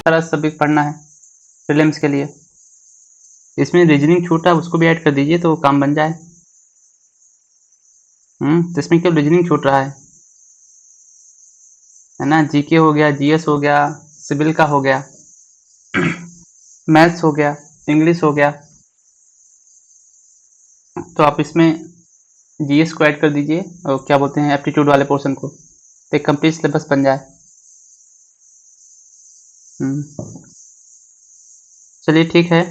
सारा सब्जेक्ट पढ़ना है प्रीलिम्स के लिए। इसमें रीजनिंग छूटा, उसको भी ऐड कर दीजिए तो काम बन जाए। तो इसमें केवल रीजनिंग छूट रहा है ना। जीके हो गया, जीएस हो गया, सिविल का हो गया, मैथ्स हो गया, इंग्लिश हो गया। तो आप इसमें जीएस को ऐड कर दीजिए और क्या बोलते हैं एप्टीट्यूड वाले पोर्शन को, तो एक कंप्लीट सिलेबस बन जाए। चलिए ठीक है,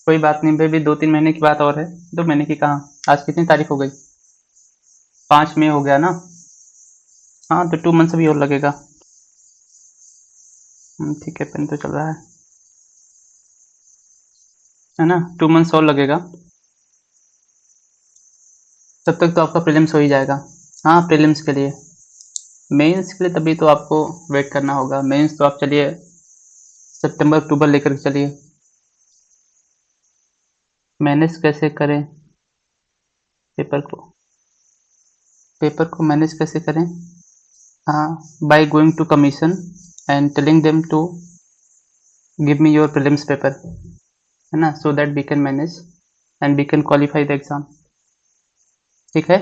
कोई बात नहीं भाई, भी 2-3 महीने की बात और है। 2 महीने की कहाँ, आज कितनी तारीख हो गई, 5 मई हो गया ना। हाँ तो 2 मंथ्स अभी और लगेगा। ठीक है, पेन तो चल रहा है ना, 2 मंथ्स और लगेगा। तब तक तो आपका प्रीलिम्स हो ही जाएगा। हाँ प्रीलिम्स के लिए, मेंस के लिए तभी तो आपको वेट करना होगा। मेंस तो आप चलिए सितंबर अक्टूबर लेकर चलिए। मैनेज कैसे करें पेपर को, मैनेज कैसे करें? हाँ, by going to commission and telling them to give me your prelims paper, है ना, so that we can manage and we can qualify the exam. ठीक है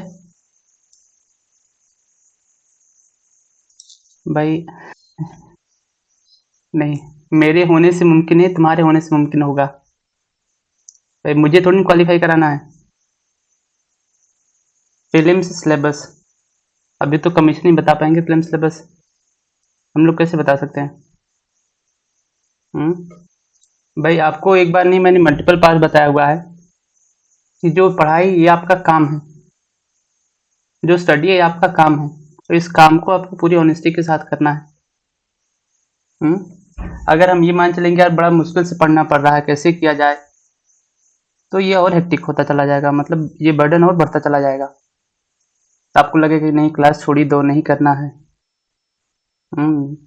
भाई। नहीं, मेरे होने से मुमकिन है, तुम्हारे होने से मुमकिन होगा भाई, मुझे थोड़ी क्वालिफाई कराना है। प्रीलिम्स सिलेबस, अभी तो कमीशन ही बता पाएंगे प्रीलिम्स सिलेबस, हम लोग कैसे बता सकते हैं? भाई आपको एक बार नहीं, मैंने मल्टीपल पास बताया हुआ है कि जो पढ़ाई ये आपका काम है, जो स्टडी है आपका काम है, तो इस काम को आपको पूरी ऑनेस्टी के साथ करना है। अगर हम ये मान चलेंगे यार बड़ा मुश्किल से पढ़ना पड़ रहा है, कैसे किया जाए, तो ये और हेक्टिक होता चला जाएगा, मतलब ये बर्डन और बढ़ता चला जाएगा। तो आपको लगेगा कि नहीं क्लास छोड़ी दो, नहीं करना है।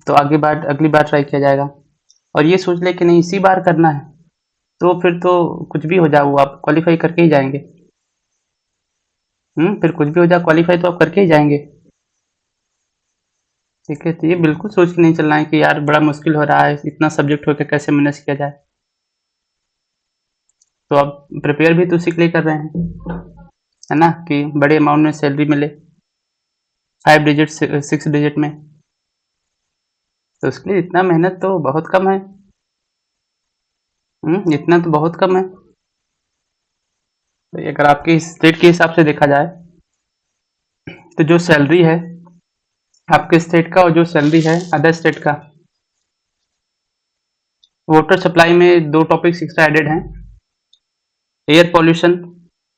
तो अगली बार ट्राई किया जाएगा। और ये सोच ले कि नहीं इसी बार करना है, तो फिर तो कुछ भी हो जाए वो आप क्वालिफाई करके ही जाएंगे। फिर कुछ भी हो जाए क्वालिफाई तो आप करके ही जाएंगे। ठीक है, तो ये बिल्कुल सोच के नहीं चलना है कि यार बड़ा मुश्किल हो रहा है, इतना सब्जेक्ट होकर कैसे मैनेज किया जाए। तो आप प्रिपेयर भी तो उसी के लिए कर रहे हैं, है ना, कि बड़े अमाउंट में सैलरी मिले, 5 डिजिट 6 डिजिट में। तो उसके लिए इतना मेहनत तो बहुत कम है। इतना तो बहुत कम है। तो अगर आपके स्टेट के हिसाब से देखा जाए, तो जो सैलरी है आपके स्टेट का और जो सैलरी है अदर स्टेट का, वाटर सप्लाई में 2 टॉपिक्स एक्स्ट्रा एडेड हैं, एयर पॉल्यूशन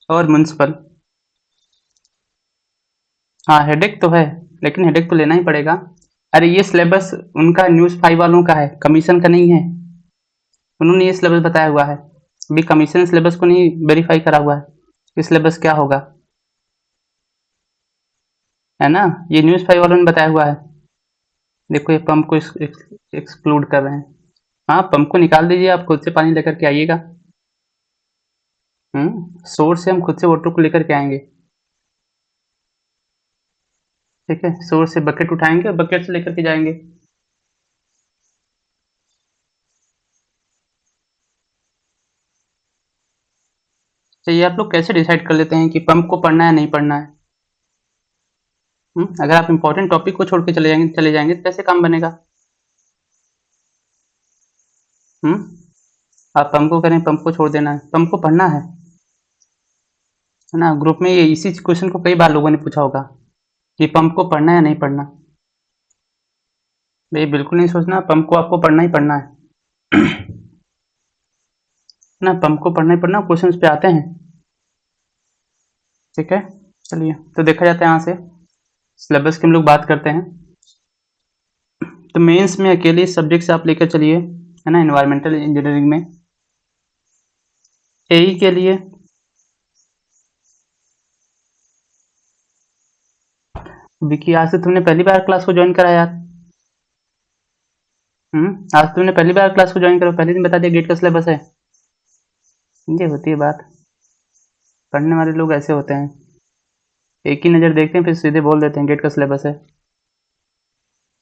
और म्युनिसिपल। हाँ हेडेक तो है, लेकिन हेडेक तो लेना ही पड़ेगा। अरे ये सिलेबस उनका न्यूज़ 5 वालों का है, कमीशन का नहीं है। उन्होंने ये सिलेबस बताया हुआ है, अभी कमीशन सिलेबस को नहीं वेरीफाई करा हुआ है कि सिलेबस क्या होगा, है ना। ये न्यूज़ 5 वालों ने बताया हुआ है। देखो ये पंप को एक्सक्लूड कर रहे हैं। हाँ पंप को निकाल दीजिए, आप खुद से पानी लेकर के आइएगा। सोर्स से हम खुद से वाटर को लेकर के आएंगे। ठीक है, सोर्स से बकेट उठाएंगे और बकेट से लेकर के जाएंगे। तो ये आप लोग कैसे डिसाइड कर लेते हैं कि पंप को पढ़ना है नहीं पढ़ना है? अगर आप इंपॉर्टेंट टॉपिक को छोड़ के चले जाएंगे तो कैसे काम बनेगा? आप पंप को करें, पंप को छोड़ देना है, पंप को पढ़ना है ना। ग्रुप में ये इसी क्वेश्चन को कई बार लोगों ने पूछा होगा कि पंप को पढ़ना है या नहीं पढ़ना। भाई बिल्कुल नहीं सोचना, पंप को आपको पढ़ना ही पढ़ना है ना, पंप को पढ़ना ही पढ़ना, क्वेश्चन पे आते हैं। ठीक है, चलिए तो देखा जाता है यहाँ से सिलेबस की हम लोग बात करते हैं। तो मेंस में अकेले सब्जेक्ट से आप लेकर चलिए, है ना, एनवायरमेंटल इंजीनियरिंग में एई के लिए विकी, आज से तुमने पहली बार क्लास को ज्वाइन करा यार। आज तुमने पहली बार क्लास को ज्वाइन करा, पहले दिन बता दिया गेट का सिलेबस है। ये होती है बात, पढ़ने वाले लोग ऐसे होते हैं, एक ही नज़र देखते हैं फिर सीधे बोल देते हैं गेट का सिलेबस है।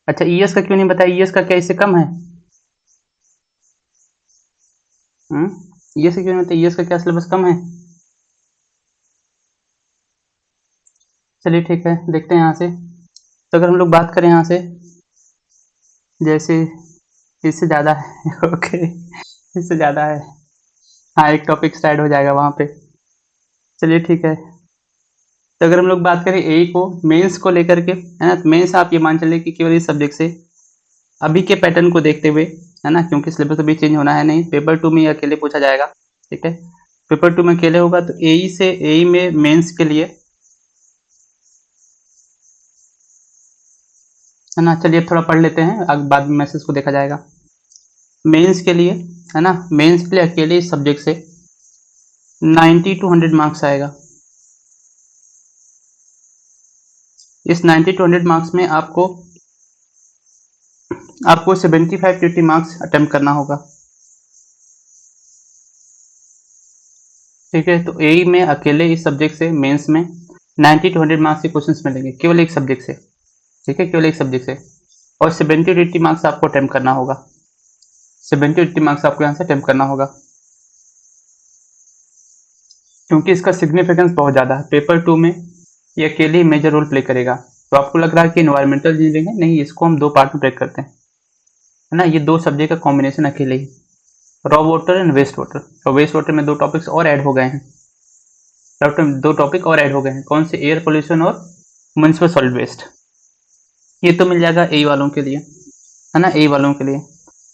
अच्छा ईएस का क्यों नहीं बताया, ईएस का क्या इससे कम है? ईएस का क्यों नहीं बताया, ईएस का क्या सिलेबस कम है? चलिए ठीक है, देखते हैं यहाँ से। तो अगर हम लोग बात करें यहाँ से, जैसे इससे ज़्यादा है ओके, इससे ज़्यादा है, हाँ एक टॉपिक स्टार्ट हो जाएगा वहाँ पे। चलिए ठीक है, तो अगर हम लोग बात करें ए को मेंस को लेकर के, है ना, तो मेंस आप ये मान चलिए कि केवल इस सब्जेक्ट से अभी के पैटर्न को देखते हुए, है ना, क्योंकि सिलेबस अभी चेंज होना है नहीं, पेपर 2 में ये अकेले पूछा जाएगा, ठीक है, पेपर 2 में अकेले होगा, तो एई से एई में मेंस के लिए, है ना, चलिए थोड़ा पढ़ लेते हैं, अब बाद में मैसेज को देखा जाएगा। मेंस के लिए, है ना, मेंस के लिए अकेले इस सब्जेक्ट से 90 टू 100 मार्क्स आएगा। इस 90 टू 100 मार्क्स में आपको 75 टू 80 मार्क्स अटेम्प्ट करना होगा, ठीक है। तो एई में अकेले इस सब्जेक्ट से मेंस में 90 टू 100 मार्क्स के क्वेश्चंस मिलेंगे केवल एक सब्जेक्ट से, ठीक है, केवल एक सब्जेक्ट से, और 70 टू 80 मार्क्स आपको अटेम्प्ट करना होगा, 70 टू 80 मार्क्स आपको यहाँ से अटेम्प्ट करना होगा, क्योंकि इसका सिग्निफिकेंस बहुत ज़्यादा है। पेपर 2 में ये अकेले ही मेजर रोल प्ले करेगा। तो आपको लग रहा है कि इन्वायरमेंटल इंजीनियरिंग है, नहीं, इसको हम दो पार्ट में ब्रेक करते हैं, है ना, ये दो सब्जेक्ट का कॉम्बिनेशन अकेले ही, raw water and waste water, और वेस्ट वाटर में दो टॉपिक्स और ऐड हो गए हैं, दो टॉपिक और ऐड हो गए हैं, कौन से, एयर पोल्यूशन और म्युनिसिपल सॉलिड वेस्ट। ये तो मिल जाएगा ए वालों के लिए, है ना, ए वालों के लिए।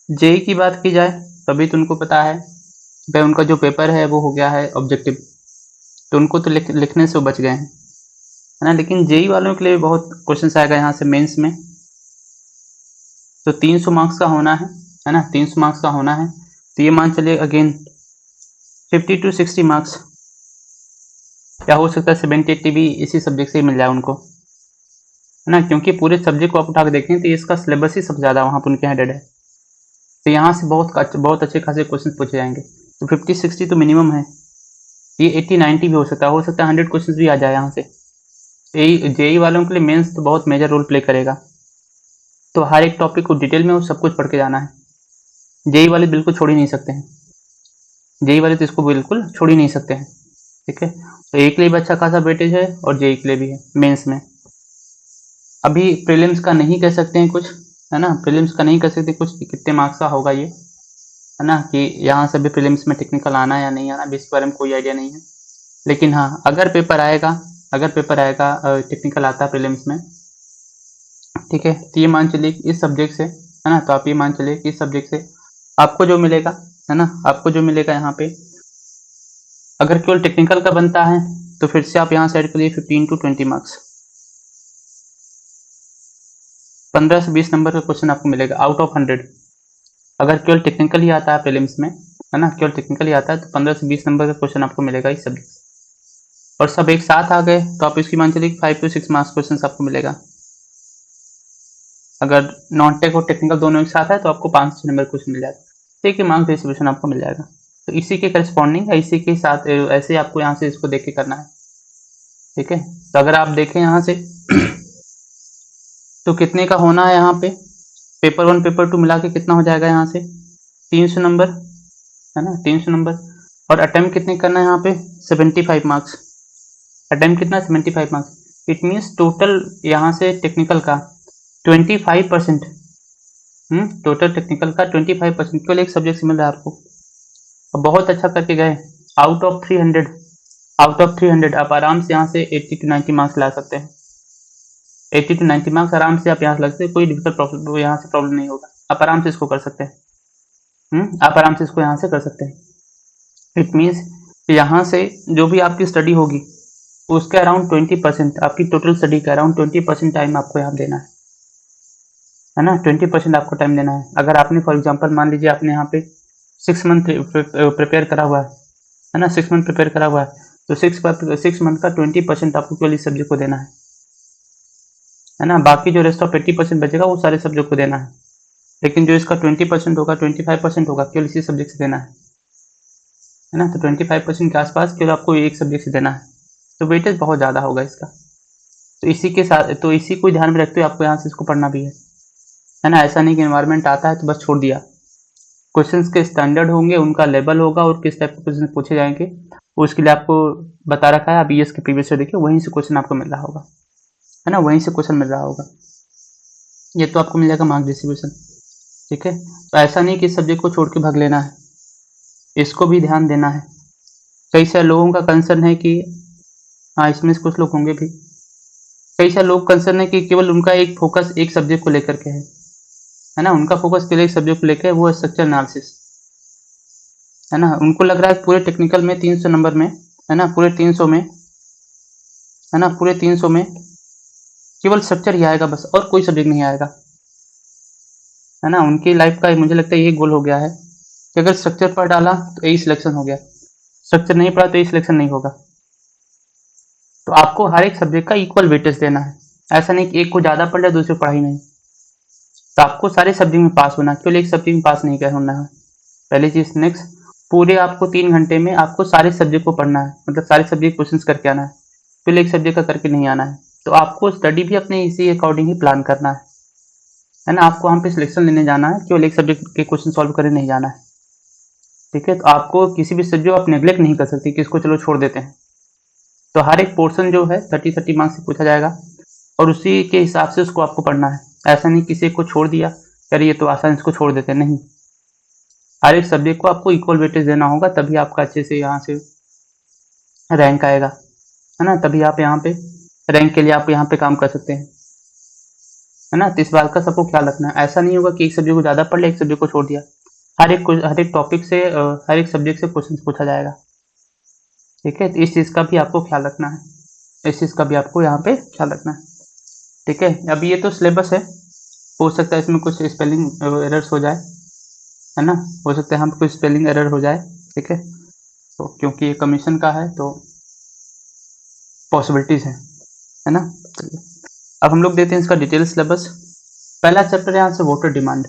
जेई की बात की जाए तो अभी तो उनको पता है भाई उनका जो पेपर है वो हो गया है ऑब्जेक्टिव, तो उनको तो लिखने से वो बच गए हैं, है ना, लेकिन जेई वालों के लिए भी बहुत क्वेश्चन आएगा यहाँ से मेंस में। तो 300 मार्क्स का होना है ना, 300 मार्क्स का होना है, तो ये मान चलिए अगेन 50 टू 60 मार्क्स, या हो सकता है 70-80 भी इसी सब्जेक्ट से ही मिल जाए उनको, है ना, क्योंकि पूरे सब्जेक्ट को आप उठा के देखें तो इसका सिलेबस ही सबसे ज़्यादा वहाँ पर उनके हेडेड है, तो यहाँ से बहुत अच्छे खासे क्वेश्चन पूछे जाएंगे। तो 50-60 तो मिनिमम है, ये 80-90 भी हो सकता है, 100 क्वेश्चन भी आ जाए यहाँ से। जेई वालों के लिए मेंस तो बहुत मेजर रोल प्ले करेगा, तो हर एक टॉपिक को डिटेल में वो सब कुछ पढ़ के जाना है। जेई वाले बिल्कुल छोड़ ही नहीं सकते हैं, जेई वाले तो इसको बिल्कुल छोड़ ही नहीं सकते हैं, ठीक है। तो ए के लिए भी अच्छा खासा वेटेज है और जेई के लिए भी है मेंस में। अभी प्रीलिम्स का नहीं कह सकते हैं कुछ, है ना, प्रीलिम्स का नहीं कह सकते कुछ कि कितने मार्क्स का होगा ये, है ना, कि यहाँ से भी प्रीलिम्स में टेक्निकल आना है या नहीं आना, इसके बारे में कोई आइडिया नहीं है। लेकिन हाँ, अगर पेपर आएगा टेक्निकल आता है प्रीलिम्स में, ठीक है, तो ये मान चलिए कि इस सब्जेक्ट से, है ना, तो आप ये मान चलिए कि इस सब्जेक्ट से आपको जो मिलेगा, है ना, आपको जो मिलेगा यहाँ पे, अगर केवल टेक्निकल का बनता है तो फिर से आप यहाँ से ऐड करिए 15 टू 20 मार्क्स, 15 से 20 नंबर का क्वेश्चन आपको मिलेगा आउट ऑफ 100। अगर केवल टेक्निकल ही आता है प्रीलिम्स में, है ना, केवल टेक्निकल ही आता है, तो 15 से 20 नंबर का क्वेश्चन आपको मिलेगा इस सब्जेक्ट से, और सब एक साथ आ गए तो आप इसकी मान चलिए 5 टू 6 मार्क्स क्वेश्चन आपको मिलेगा। अगर नॉन टेक और टेक्निकल दोनों एक साथ है तो आपको 5 से नंबर क्वेश्चन मिल जाएगा, ठीक है, मार्क्स डिस्ट्रीब्यूशन आपको मिल जाएगा। तो इसी के करस्पॉन्डिंग, इसी के साथ ऐसे आपको यहाँ से इसको देख के करना है, ठीक है। तो अगर आप देखें यहाँ से तो कितने का होना है यहाँ पे, पेपर 1 पेपर 2 मिला के कितना हो जाएगा यहाँ से, 300 नंबर, है ना, 300 नंबर, और अटेम्प्ट कितने करना है यहाँ पे, 75 मार्क्स, अटेम्प्ट कितना, 75 मार्क्स। इट मीन्स टोटल यहाँ से टेक्निकल का 25%, टोटल टेक्निकल का 25% केवल एक सब्जेक्ट से मिल रहा है आपको, और बहुत अच्छा करके गए, आउट ऑफ 300, आप आराम से यहाँ से 80 टू 90 मार्क्स ला सकते हैं, 80 टू 90 मार्क्स आराम से आप यहाँ से लगते हैं, कोई डिफिकल्ट प्रॉब्लम यहाँ से प्रॉब्लम नहीं होगा, आप आराम से इसको कर सकते हैं, आप आराम से इसको यहाँ से कर सकते हैं। इट मीन्स यहाँ से जो भी आपकी स्टडी होगी उसके अराउंड 20%, आपकी टोटल स्टडी का अराउंड 20% टाइम आपको यहाँ देना है ना, 20% आपको टाइम देना है। अगर आपने फॉर एग्जांपल मान लीजिए आपने यहाँ पे 6 मंथ प्रिपेयर करा हुआ है ना, 6 मंथ प्रिपेयर करा हुआ है, तो 6 मंथ का 20% आपको केवल इस सब्जेक्ट को देना है ना, बाकी जो रेस्ट ऑफ 80% बचेगा वो सारे सब्जेक्ट को देना है, लेकिन जो इसका 20% होगा, 25% होगा, केवल इसी सब्जेक्ट से देना है ना, तो 25% के आसपास केवल आपको एक सब्जेक्ट से देना है, तो वेटेज बहुत ज़्यादा होगा इसका। तो इसी के साथ, तो इसी को ध्यान में रखते हुए आपको यहाँ से इसको पढ़ना भी है, है ना। ऐसा नहीं कि एनवायरनमेंट आता है तो बस छोड़ दिया। क्वेश्चंस के स्टैंडर्ड होंगे, उनका लेवल होगा और किस टाइप के क्वेश्चन पूछे जाएंगे उसके लिए आपको बता रखा है। आप ईएस के प्रीवियस ईयर देखिए, वहीं से क्वेश्चन आपको मिल रहा होगा, है ना, वहीं से क्वेश्चन मिल रहा होगा। ये तो आपको मिल जाएगा मार्क डिस्ट्रीब्यूशन, ठीक है। तो ऐसा नहीं कि इस सब्जेक्ट को छोड़ के भाग लेना है, इसको भी ध्यान देना है। कई सारे लोगों का कंसर्न है कि, हाँ इसमें से कुछ लोग होंगे भी, कई सारे लोग कंसर्न है कि केवल उनका एक फोकस एक सब्जेक्ट को लेकर के है ना, उनका फोकस केवल एक सब्जेक्ट को लेकर है, वो है स्ट्रक्चर एनालिसिस, है ना। उनको लग रहा है पूरे टेक्निकल में 300 नंबर में, है ना, पूरे 300 में, है ना, पूरे 300 में केवल स्ट्रक्चर ही आएगा बस, और कोई सब्जेक्ट नहीं आएगा, है ना। उनकी लाइफ का मुझे लगता है यही गोल हो गया है कि अगर स्ट्रक्चर पढ़ डाला तो यही सिलेक्शन हो गया, स्ट्रक्चर नहीं पढ़ा तो यही सिलेक्शन नहीं होगा। तो आपको हर एक सब्जेक्ट का इक्वल वेटेज देना है, ऐसा नहीं कि एक को ज़्यादा पढ़ लिया दूसरे को पढ़ाई नहीं। तो आपको सारे सब्जेक्ट में पास होना, केवल एक सब्जेक्ट में पास नहीं कर होना है, पहली चीज़। नेक्स्ट, पूरे आपको 3 घंटे में आपको सारे सब्जेक्ट को पढ़ना है, मतलब सारे सब्जेक्ट क्वेश्चन करके आना है, केवल एक सब्जेक्ट का करके नहीं आना है। तो आपको स्टडी भी अपने इसी अकॉर्डिंग ही प्लान करना है ना। आपको वहाँ पे सिलेक्शन लेने जाना है, केवल एक सब्जेक्ट के क्वेश्चन सॉल्व करने नहीं जाना है, ठीक है। तो आपको किसी भी सब्जेक्ट आप नेग्लेक्ट नहीं कर सकते कि इसको चलो छोड़ देते हैं। तो हर एक पोर्शन जो है 30 मार्क्स से पूछा जाएगा और उसी के हिसाब से उसको आपको पढ़ना है। ऐसा नहीं किसी को छोड़ दिया, यार ये तो आसान, इसको छोड़ देते, नहीं। हर एक सब्जेक्ट को आपको इक्वल वेटेज देना होगा, तभी आपका अच्छे से यहाँ से रैंक आएगा, है ना। तभी आप यहाँ पे रैंक के लिए आप यहाँ पे काम कर सकते हैं, है ना। तो इस बात का सबको ख्याल रखना है। ऐसा नहीं होगा कि एक सब्जेक्ट को ज़्यादा पढ़ लिया, एक सब्जेक्ट को छोड़ दिया। हर एक टॉपिक से हर एक सब्जेक्ट से क्वेश्चन पूछा जाएगा, ठीक है। तो इस चीज़ का भी आपको ख्याल रखना है, इस चीज़ का भी आपको यहाँ पे ख्याल रखना है, ठीक है। अभी ये तो सिलेबस है, हो सकता है इसमें कुछ स्पेलिंग एरर्स हो जाए, है ना, हो सकता है यहाँ पे कुछ स्पेलिंग एरर हो जाए, ठीक है। तो क्योंकि ये कमीशन का है तो पॉसिबिलिटीज़ है ना। चलिए अब हम लोग देते हैं इसका डिटेल सिलेबस। पहला चैप्टर यहाँ से वोटर डिमांड,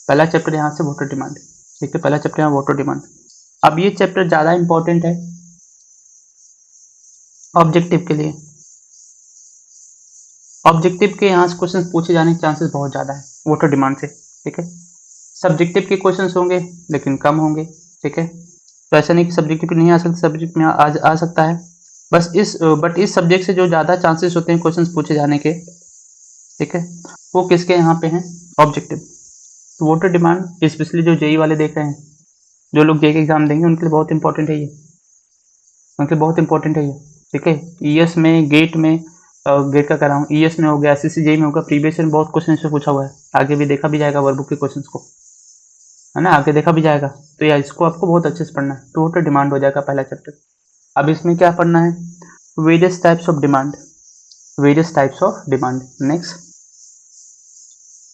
पहला चैप्टर यहाँ से वोटर डिमांड, ठीक है। पहला चैप्टर यहाँ वोटर डिमांड। अब ये चैप्टर ज़्यादा इंपॉर्टेंट है ऑब्जेक्टिव के लिए, ऑब्जेक्टिव के यहाँ से क्वेश्चन पूछे जाने के चांसेस बहुत ज़्यादा है वोटर डिमांड से, ठीक है। सब्जेक्टिव के क्वेश्चन होंगे लेकिन कम होंगे, ठीक है। तो ऐसा नहीं कि सब्जेक्टिव नहीं आ सकता, सब्जेक्ट में आ सकता है, बस इस सब्जेक्ट से जो ज़्यादा चांसेस होते हैं क्वेश्चन पूछे जाने के, ठीक है, वो किसके यहाँ पे हैं, ऑब्जेक्टिव। तो वोटर डिमांड स्पेशली जो जेई वाले देख रहे हैं, जो लोग जेई के एग्जाम देंगे उनके लिए बहुत इंपॉर्टेंट है ये, उनके लिए बहुत इंपॉर्टेंट है ये, ठीक है। ईएस में, गेट में, गेट का कर रहा हूँ, ईएस में हो गया, एसएससी जेई में होगा, प्रीवियस में बहुत क्वेश्चन से पूछा हुआ है, आगे भी देखा भी जाएगा वर्कबुक के क्वेश्चन को, है ना, आगे देखा भी जाएगा। तो यार इसको आपको बहुत अच्छे से पढ़ना है। तो वोटर डिमांड हो जाएगा पहला चैप्टर। अब इसमें क्या पढ़ना है, various types of demand, various types of demand. Next,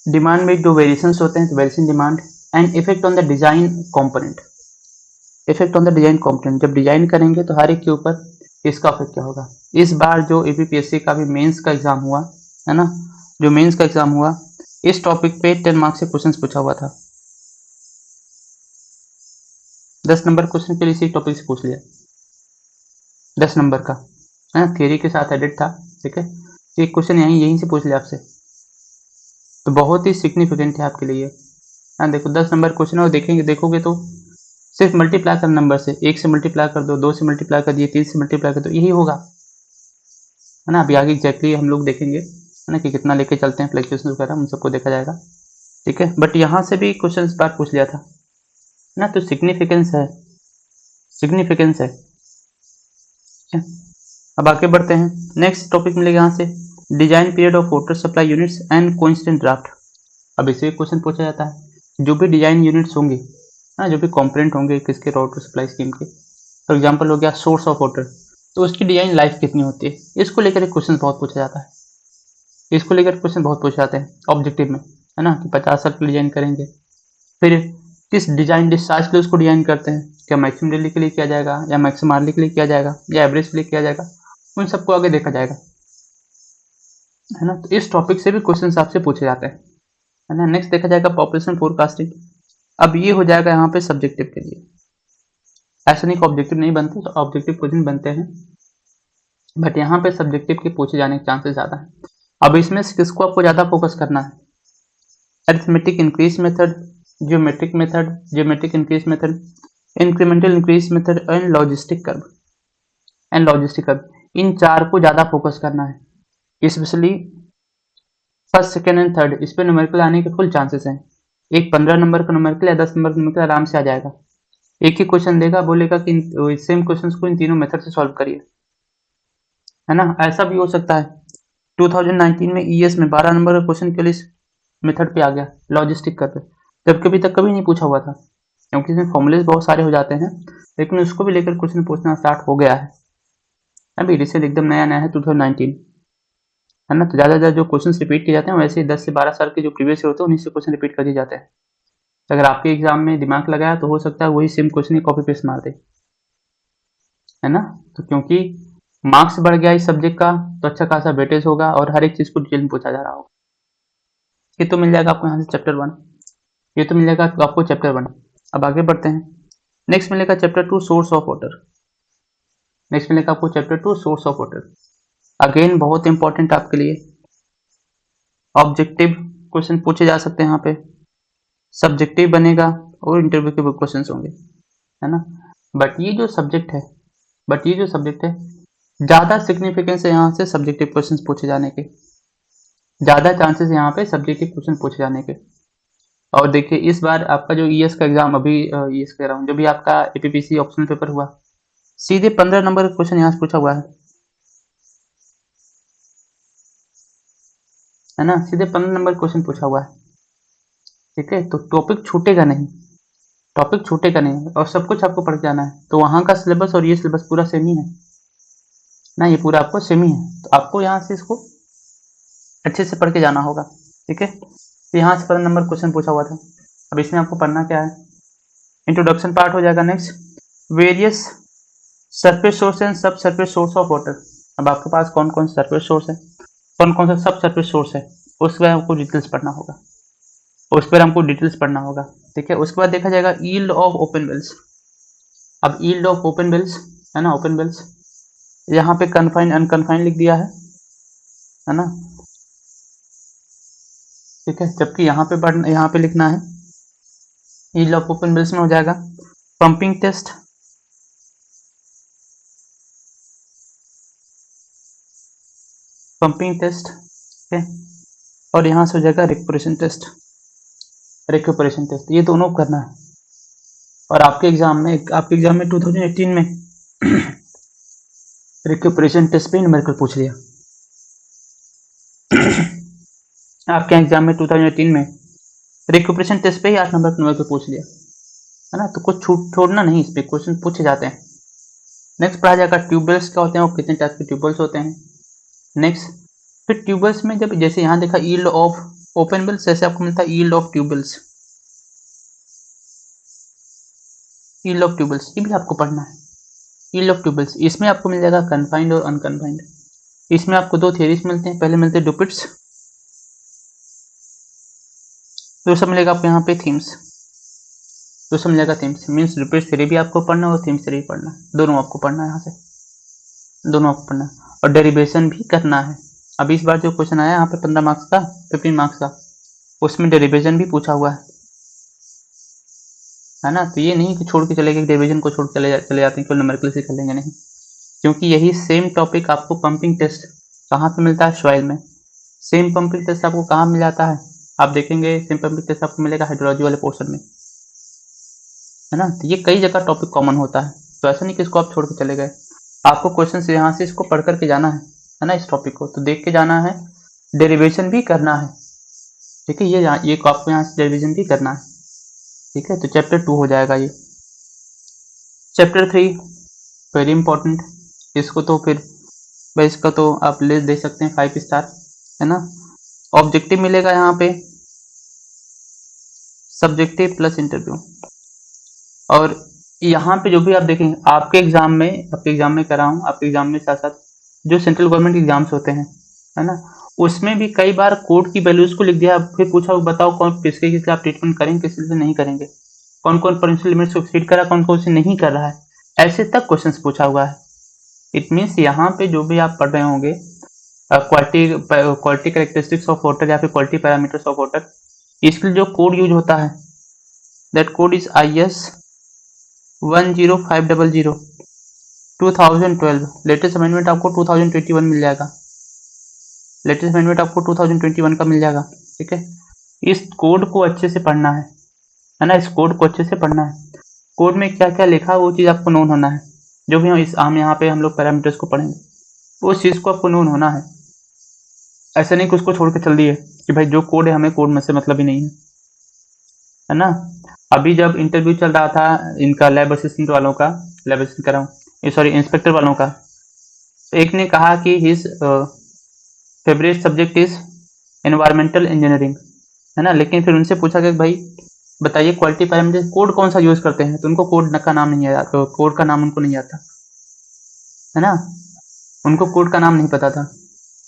demand में जो वेरिएशंस होते हैं, variation demand and effect on the design component, effect on the design component, जब डिजाइन करेंगे तो हर एक के ऊपर इसका इफेक्ट क्या होगा। इस बार जो एपीपीएससी का भी मेंस का एग्जाम हुआ, है ना, जो मेंस का एग्जाम हुआ, इस टॉपिक पे 10 मार्क्स से क्वेश्चन पूछा हुआ था, 10 नंबर क्वेश्चन के लिए इसी टॉपिक से पूछ लिया, 10 नंबर का, है ना, थियरी के साथ एडिट था, ठीक है। एक क्वेश्चन यहीं से पूछ लिया आपसे, तो बहुत ही सिग्निफिकेंट है आपके लिए। हाँ देखो 10 नंबर क्वेश्चन और देखोगे तो सिर्फ मल्टीप्लाई कर नंबर से, 1 से मल्टीप्लाई कर दो, 2 से मल्टीप्लाई कर दिए, 3 से मल्टीप्लाई कर दो, यही होगा, है ना। अभी आगे एग्जैक्टली हम लोग देखेंगे, है ना, कि कितना लेके चलते हैं फ्लक्चुएशन वगैरह, उन सबको देखा जाएगा, ठीक है। बट यहाँ से भी क्वेश्चन इस बार पूछ लिया था, है ना, तो सिग्निफिकेंस है, सिग्निफिकेंस है, ठीक है। अब आगे बढ़ते हैं, नेक्स्ट टॉपिक मिलेगा यहाँ से, design period of water supply units and coincident draft. अब इसे क्वेश्चन पूछा जाता है, जो भी डिजाइन यूनिट्स होंगे, हाँ, जो भी कंपोनेंट होंगे किसके वाटर सप्लाई स्कीम के, फॉर एग्जांपल हो गया सोर्स ऑफ वाटर, तो उसकी डिजाइन लाइफ कितनी होती है, इसको लेकर क्वेश्चन बहुत पूछा जाता है, इसको लेकर क्वेश्चन बहुत पूछे जाते हैं ऑब्जेक्टिव में, है ना, कि 50 साल के डिजाइन करेंगे, फिर किस डिजाइन डिस्चार्ज के लिए उसको डिजाइन करते हैं, क्या मैक्सिमम डेली के लिए किया जाएगा या मैक्सिमम आर्ली के लिए किया जाएगा या एवरेज के लिए किया जाएगा, उन सबको आगे देखा जाएगा, है ना। तो इस टॉपिक से भी क्वेश्चन आपसे पूछे जाते हैं, है ना। नेक्स्ट देखा जाएगा पॉपुलेशन फोरकास्टिंग। अब ये हो जाएगा यहाँ पे सब्जेक्टिव के लिए, ऐसा नहीं कि ऑब्जेक्टिव नहीं बनते, तो ऑब्जेक्टिव क्वेश्चन बनते हैं, बट यहाँ पे सब्जेक्टिव के पूछे जाने के चांसेस ज़्यादा है। अब इसमें से किसको आपको ज़्यादा फोकस करना है, arithmetic increase method, geometric increase method, incremental increase method and logistic curve. इन 4 को ज़्यादा फोकस करना है, specially first, second and third. इस पे न्यूमेरिकल आने के फुल चांसेस हैं। एक 15 नंबर का न्यूमेरिकल या 10 नंबर का न्यूमेरिकल आराम से आ जाएगा। एक ही क्वेश्चन देगा, बोलेगा कि सेम क्वेश्चन को इन तीनों मेथड से सॉल्व करिए, है ना। ऐसा भी हो सकता है 2019 में ईएस में 12 नंबर का क्वेश्चन के लिए मेथड पे आ गया, लॉजिस्टिक करके, जबकि अभी तक कभी नहीं पूछा हुआ था, क्योंकि इसमें फॉर्मूलेज बहुत सारे हो जाते हैं, लेकिन उसको भी लेकर क्वेश्चन पूछना स्टार्ट हो गया है। अभी रिसेंट एकदम नया नया है 2019, है ना। तो ज़्यादा जो क्वेश्चन रिपीट किए जाते हैं वैसे 10 से 12 साल के जो प्रीवियस होते हैं उन्हीं से क्वेश्चन रिपीट कर दिए जाते हैं। तो अगर आपके एग्जाम में दिमाग लगाया तो हो सकता है वही सेम क्वेश्चन कॉपी पेस्ट मार दे, है ना। तो क्योंकि मार्क्स बढ़ गया इस सब्जेक्ट का, तो अच्छा खासा वेटेज होगा और हर एक चीज़ को डिटेल में पूछा जा रहा होगा। ये तो मिल जाएगा आपको यहाँ से चैप्टर 1, ये तो मिलेगा आपको चैप्टर 1। अब आगे बढ़ते हैं। नेक्स्ट मिलेगा chapter 2 source of water. Next मिलेगा आपको chapter 2 source of water. Again बहुत इंपॉर्टेंट आपके लिए, ऑब्जेक्टिव क्वेश्चन पूछे जा सकते हैं यहाँ पे, सब्जेक्टिव बनेगा और इंटरव्यू के क्वेश्चन होंगे, है ना। बट ये जो सब्जेक्ट है ज़्यादा सिग्निफिकेंस है यहाँ से सब्जेक्टिव क्वेश्चन पूछे जाने के, ज़्यादा चांसेस यहाँ पे सब्जेक्टिव क्वेश्चन पूछे जाने के। और देखिए इस बार आपका जो ईएस का एग्जाम, अभी ईएस कह रहा हूँ, जो भी आपका एपीपीसी ऑप्शनल पेपर हुआ, सीधे 15 नंबर का क्वेश्चन यहाँ से पूछा हुआ है ना, सीधे 15 नंबर क्वेश्चन पूछा हुआ है। ठीक है, तो टॉपिक छूटेगा नहीं और सब कुछ आपको पढ़ के जाना है। तो वहाँ का सिलेबस और ये सिलेबस पूरा सेम ही है ना, ये पूरा आपको सेम ही है। तो आपको यहाँ से इसको अच्छे से पढ़ के जाना होगा। ठीक है, तो यहाँ से 15 नंबर क्वेश्चन पूछा हुआ था। अब इसमें आपको पढ़ना क्या है, इंट्रोडक्शन पार्ट हो जाएगा। Next various surface source and सब सरफेस सोर्स ऑफ वाटर। अब आपके पास कौन कौन सा सरफेस सोर्स है, कौन कौन सा सब सरफेस सोर्स है, उस पर हमको डिटेल्स पढ़ना होगा। ठीक है, उसके बाद देखा जाएगा यील्ड ऑफ ओपन वेल्स। अब यील्ड ऑफ ओपन वेल्स, है ना, ओपन वेल्स यहाँ पे कन्फाइंड अनकन्फाइंड लिख दिया है ना। ठीक है, जबकि यहाँ पे लिखना है यील्ड ऑफ ओपन वेल्स में हो जाएगा पंपिंग टेस्ट, ठीक है, और यहाँ से हो जाएगा रिक्यूपरेशन टेस्ट। ये दोनों करना है। और आपके एग्जाम में 2018 में रिक्यूपरेशन टेस्ट पे न्यूमेरिकल पूछ लिया। आपके एग्जाम में 2018 में रिक्यूपरेशन टेस्ट पे ही 8 नंबर का न्यूमेरिकल पूछ लिया, है ना। तो कुछ छोड़ना नहीं, इस पे क्वेश्चन पूछे जाते हैं। नेक्स्ट पढ़ा जाएगा ट्यूबवेल्स क्या होते हैं और कितने टाइप के ट्यूबवेल्स होते हैं। नेक्स्ट फिर ट्यूबवेल्स में जब जैसे यहाँ देखा यील्ड ऑफ ओपन वेल्स, जैसे आपको मिलता है यील्ड ऑफ ट्यूबवेल्स, ये भी आपको पढ़ना है। यील्ड ऑफ ट्यूबवेल्स, इसमें आपको मिल जाएगा कन्फाइंड और अनकन्फाइंड। इसमें आपको 2 थियरीज मिलते हैं, पहले मिलते हैं डुपिट्स, दूसरा मिलेगा आपको यहाँ पे थीम्स। दूसरा मिलेगा थीम्स, मीन्स डुपिट्स थ्योरी भी आपको पढ़ना और थीम्स थ्योरी भी पढ़ना, दोनों आपको पढ़ना है यहाँ से, दोनों आपको पढ़ना है। और डेरिवेशन भी करना है। अब इस बार जो क्वेश्चन आया यहाँ पे 15 मार्क्स का, 15 मार्क्स का, उसमें डेरिवेशन भी पूछा हुआ है ना। तो ये नहीं कि छोड़ के चले गए, डेरिवेशन को छोड़ के चले जाते हैं, केवल न्यूमेरिकल से कर लेंगे, नहीं, क्योंकि यही सेम टॉपिक आपको पंपिंग टेस्ट कहाँ पे मिलता है, सॉइल में। सेम पंपिंग टेस्ट आपको कहाँ मिल जाता है, आप देखेंगे सेम पंपिंग टेस्ट आपको मिलेगा हाइड्रोलॉजी वाले पोर्शन में, है ना। तो ये कई जगह टॉपिक कॉमन होता है, तो ऐसा नहीं कि इसको आप छोड़ के चले गए। आपको क्वेश्चन से यहाँ से इसको पढ़ करके जाना है ना, इस टॉपिक को तो देख के जाना है, डेरिवेशन भी करना है। ठीक है, ये आपको यहाँ से डेरिवेशन भी करना है। ठीक है, तो चैप्टर 2 हो जाएगा ये। चैप्टर 3 वेरी इंपॉर्टेंट, इसको तो फिर भाई इसका तो आप ले दे सकते हैं 5 स्टार, है ना। ऑब्जेक्टिव मिलेगा यहाँ पे सब्जेक्टिव प्लस इंटरव्यू। और यहाँ पे जो भी आप देखेंगे आपके एग्जाम में कर रहा हूँ, आपके एग्जाम में साथ साथ जो सेंट्रल गवर्नमेंट एग्जाम्स होते हैं, है ना, उसमें भी कई बार कोड की वैल्यूज को लिख दिया, फिर पूछा बताओ कौन किसके आप ट्रीटमेंट करेंगे, किस से नहीं करेंगे, कौन कौन पोटेंशियल लिमिट्स को एक्सीड कर रहा है, कौन कौन से नहीं कर रहा है, ऐसे तक क्वेश्चन पूछा हुआ है। इट मीन्स यहाँ पे जो भी आप पढ़ रहे होंगे क्वालिटी कैरेक्टरिस्टिक्स ऑफ वाटर या फिर क्वालिटी पैरामीटर्स ऑफ वाटर, इसके लिए जो कोड यूज होता है that code is IS 10500 2012। Latest amendment आपको 2021 मिल जाएगा, लेटेस्ट अमेंडमेंट आपको 2021 का मिल जाएगा। ठीक है, इस कोड को अच्छे से पढ़ना है ना, इस कोड को अच्छे से पढ़ना है। कोड में क्या क्या लिखा है वो चीज़ आपको नोन होना है। जो भी हम यहाँ पे हम लोग पैरामीटर्स को पढ़ेंगे उस चीज़ को आपको नोन होना है। ऐसा नहीं कि उसको छोड़ के चल दिए कि भाई जो कोड है हमें कोड में से मतलब ही नहीं है ना। अभी जब इंटरव्यू चल रहा था इनका लैब असिस्टेंट वालों का, लैब असिस्टेंट कर रहा हूँ, सॉरी इंस्पेक्टर वालों का, तो एक ने कहा कि his favourite subject is environmental engineering, है ना। लेकिन फिर उनसे पूछा कि भाई बताइए क्वालिटी पैरामीटर कोड कौन सा यूज करते हैं, तो उनको कोड का नाम नहीं आया, तो कोड का नाम उनको नहीं आता, है ना, उनको कोड का नाम नहीं पता था।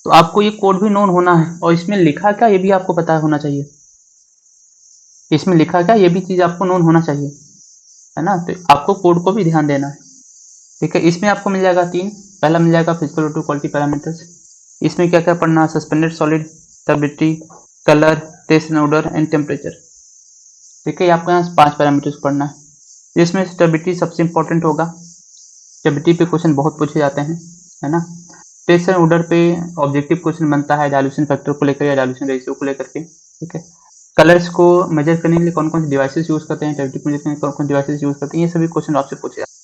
तो आपको ये कोड भी नोन होना है, और इसमें लिखा क्या ये भी आपको पता होना चाहिए, इसमें लिखा क्या ये भी चीज़ आपको नोन होना चाहिए, है ना। तो आपको कोड को भी ध्यान देना है। ठीक है, इसमें आपको मिल जाएगा 3, पहला मिल जाएगा फिजिकल ऑटो क्वालिटी पैरामीटर्स। इसमें क्या क्या पढ़ना है, suspended solid, stability, colour, taste and odour and temperature. ठीक है, आपको यहाँ 5 पैरामीटर्स पढ़ना है। इसमें स्टेबिलिटी सबसे इंपॉर्टेंट होगा, स्टेबिलिटी पे क्वेश्चन बहुत पूछे जाते हैं, है ना। टेस्ट एंड ऑर्डर पे ऑब्जेक्टिव क्वेश्चन बनता है डाइल्यूशन फैक्टर को लेकर या डाइल्यूशन रेशियो को लेकर के। ठीक है, कलर्स को मेजर करने के लिए कौन कौन से डिवाइसेस यूज करते हैं, टेम्परेचर मेजर करने के लिए कौन कौन डिवाइसेस यूज करते हैं, ये सभी क्वेश्चन आपसे पूछे जाते हैं,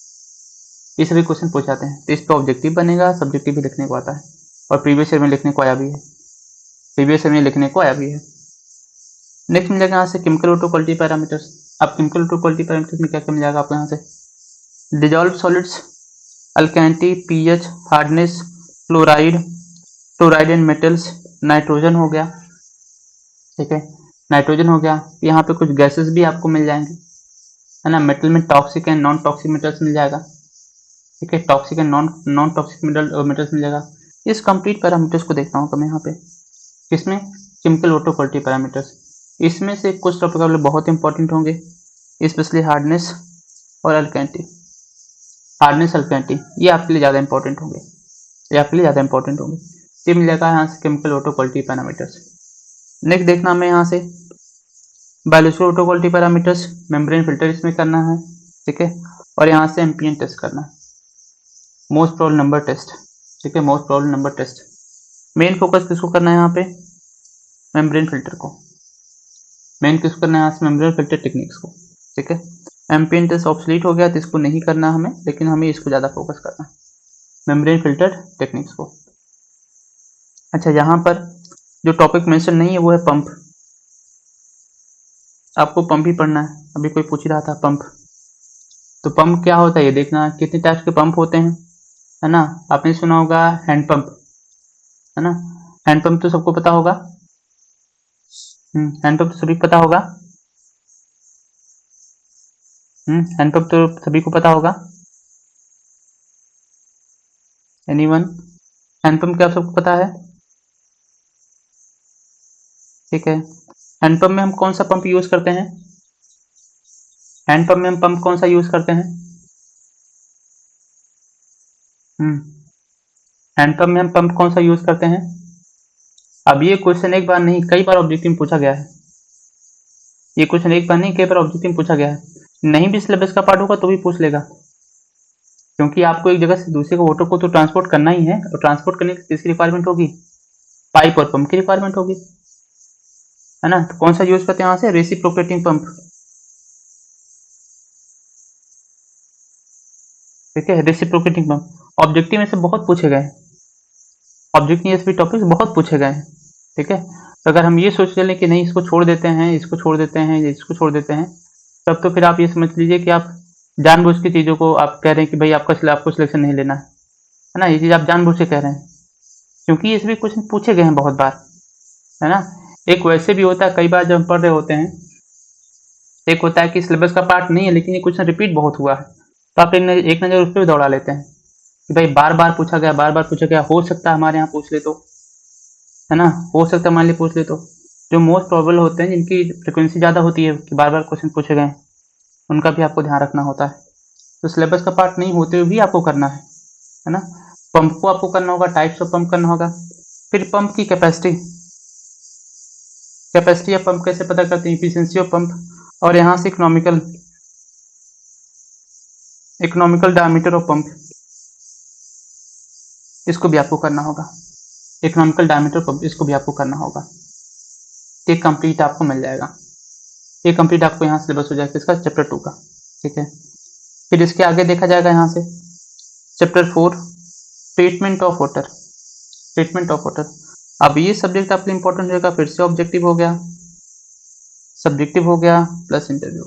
ये सभी क्वेश्चन पूछ जाते हैं। तो इस पर ऑब्जेक्टिव बनेगा, सब्जेक्टिव भी लिखने को आता है, और प्रीवियस ईयर में लिखने को आया भी है, प्रीवियस ईयर में लिखने को आया भी है। नेक्स्ट मिल जाएगा यहाँ से केमिकल ऑटो क्वालिटी पैरामीटर्स। अब केमिकल ऑटो क्वालिटी पैरामीटर्स में क्या क्या मिल जाएगा आपको यहाँ से, dissolved solids, alkalinity, pH, hardness, fluoride, fluoride and metals, nitrogen हो गया। ठीक है, नाइट्रोजन हो गया। यहाँ पे कुछ गैसेस भी आपको मिल जाएंगे, है ना। मेटल में toxic and non toxic metals मिल जाएगा। ठीक है, toxic and non toxic metals मिल जाएगा। इस कंप्लीट पैरामीटर्स को देखता हूँ मैं यहाँ पे, किसमें, केमिकल ऑटो क्वालिटी पैरामीटर्स। इसमें से कुछ टॉपिक बहुत इंपॉर्टेंट होंगे, स्पेशली हार्डनेस और अल्कैनिटी, हार्डनेस अल्कैनिटी, ये आपके लिए ज़्यादा इंपॉर्टेंट होंगे, ये आपके लिए ज़्यादा इंपॉर्टेंट होंगे। ये मिल जाएगा यहाँ से chemical auto quality parameters. Next देखना हमें यहाँ से biological auto quality parameters, membrane filter इसमें करना है। ठीक है, और यहाँ से एमपीएन टेस्ट करना है, मोस्ट प्रोबेबल नंबर टेस्ट। ठीक है, most probable number test. Main focus किसको करना है यहाँ पे, मेम्ब्रेन फिल्टर को, मेन किसको करना है यहाँ से, मेम्ब्रेन फिल्टर टेक्निक्स को। ठीक है, एमपीएन टेस्ट ऑब्सोलीट हो गया तो इसको नहीं करना हमें, लेकिन हमें इसको ज़्यादा फोकस करना है, मेम्ब्रेन फिल्टर टेक्निक्स को। अच्छा, यहाँ पर जो टॉपिक मेंशन नहीं है वो है पंप, आपको पंप ही पढ़ना है। अभी कोई पूछ रहा था पंप, तो पंप क्या होता है ये देखना, कितने टाइप्स के पंप होते हैं, है ना। आपने सुना होगा हैंड पंप, है ना, हैंड पंप तो सबको पता होगा, हैंड पंप तो सभी को पता होगा, हैंड पंप तो सभी को पता होगा। एनीवन, हैंड पंप क्या आप सबको पता है। ठीक है, हैंड पंप में हम कौन सा पंप यूज करते हैं, हैंड पंप में हम पंप कौन सा यूज करते हैं, हैंड पंप में हम पंप कौन सा यूज करते हैं। अब ये क्वेश्चन एक बार नहीं कई बार ऑब्जेक्टिव में पूछा गया है, ये क्वेश्चन एक बार नहीं कई बार ऑब्जेक्टिव में पूछा गया है। नहीं भी सिलेबस का पार्ट होगा तो भी पूछ लेगा, क्योंकि आपको एक जगह से दूसरे को वाटर को तो ट्रांसपोर्ट करना ही है, और ट्रांसपोर्ट करने की किसकी रिक्वायरमेंट होगी, पाइप और पंप की रिक्वायरमेंट होगी, है ना। तो कौन सा यूज करते हैं यहाँ से, रेसिप्रोकेटिंग पंप। ठीक है, रेसिप्रोकेटिंग पंप ऑब्जेक्टिव में से बहुत पूछे गए, ऑब्जेक्टिव में से टॉपिक बहुत पूछे गए हैं। ठीक है, तो अगर हम ये सोच लें कि नहीं इसको छोड़ देते हैं, इसको छोड़ देते हैं, इसको छोड़ देते हैं, तब तो फिर आप ये समझ लीजिए कि आप जानबूझ के चीज़ों को आप कह रहे हैं कि भाई आपको सिलेक्शन नहीं लेना है ना। ये चीज़ आप जानबूझ के कह रहे हैं, क्योंकि ये सभी क्वेश्चन पूछे गए हैं बहुत बार, है ना। एक वैसे भी होता है कई बार जब हम पढ़ रहे होते हैं, एक होता है कि सिलेबस का पार्ट नहीं है लेकिन ये क्वेश्चन रिपीट बहुत हुआ है, तो आप एक नज़र उस पर भी दौड़ा लेते हैं कि भाई बार बार पूछा गया, बार बार पूछा गया, हो सकता है हमारे यहाँ पूछ ले तो, है ना, हो सकता है मान ली पूछ ले तो। जो मोस्ट प्रोबेबल होते हैं जिनकी फ्रिक्वेंसी ज़्यादा होती है कि बार बार क्वेश्चन पूछे गए, उनका भी आपको ध्यान रखना होता है। तो सिलेबस का पार्ट नहीं होते हुए भी आपको करना है ना। पंप को आपको करना होगा, टाइप्स ऑफ पंप करना होगा, फिर पंप की कैपेसिटी, कैपेसिटी ऑफ पंप कैसे पता करते हैं, इफिशियंसी ऑफ पंप, और यहाँ से इकोनॉमिकल डायमीटर ऑफ पंप, इसको भी आपको करना होगा। इकोनॉमिकल डायमीटर पंप, इसको भी आपको करना होगा। ये कंप्लीट आपको मिल जाएगा, ये कंप्लीट आपको यहाँ सिलेबस हो जाएगा इसका चैप्टर 2 का, ठीक है। फिर इसके आगे देखा जाएगा यहाँ से chapter 4 treatment of water, treatment of water. अब ये सब्जेक्ट आपके लिए इंपॉर्टेंट रहेगा, फिर से ऑब्जेक्टिव हो गया, सब्जेक्टिव हो गया प्लस इंटरव्यू,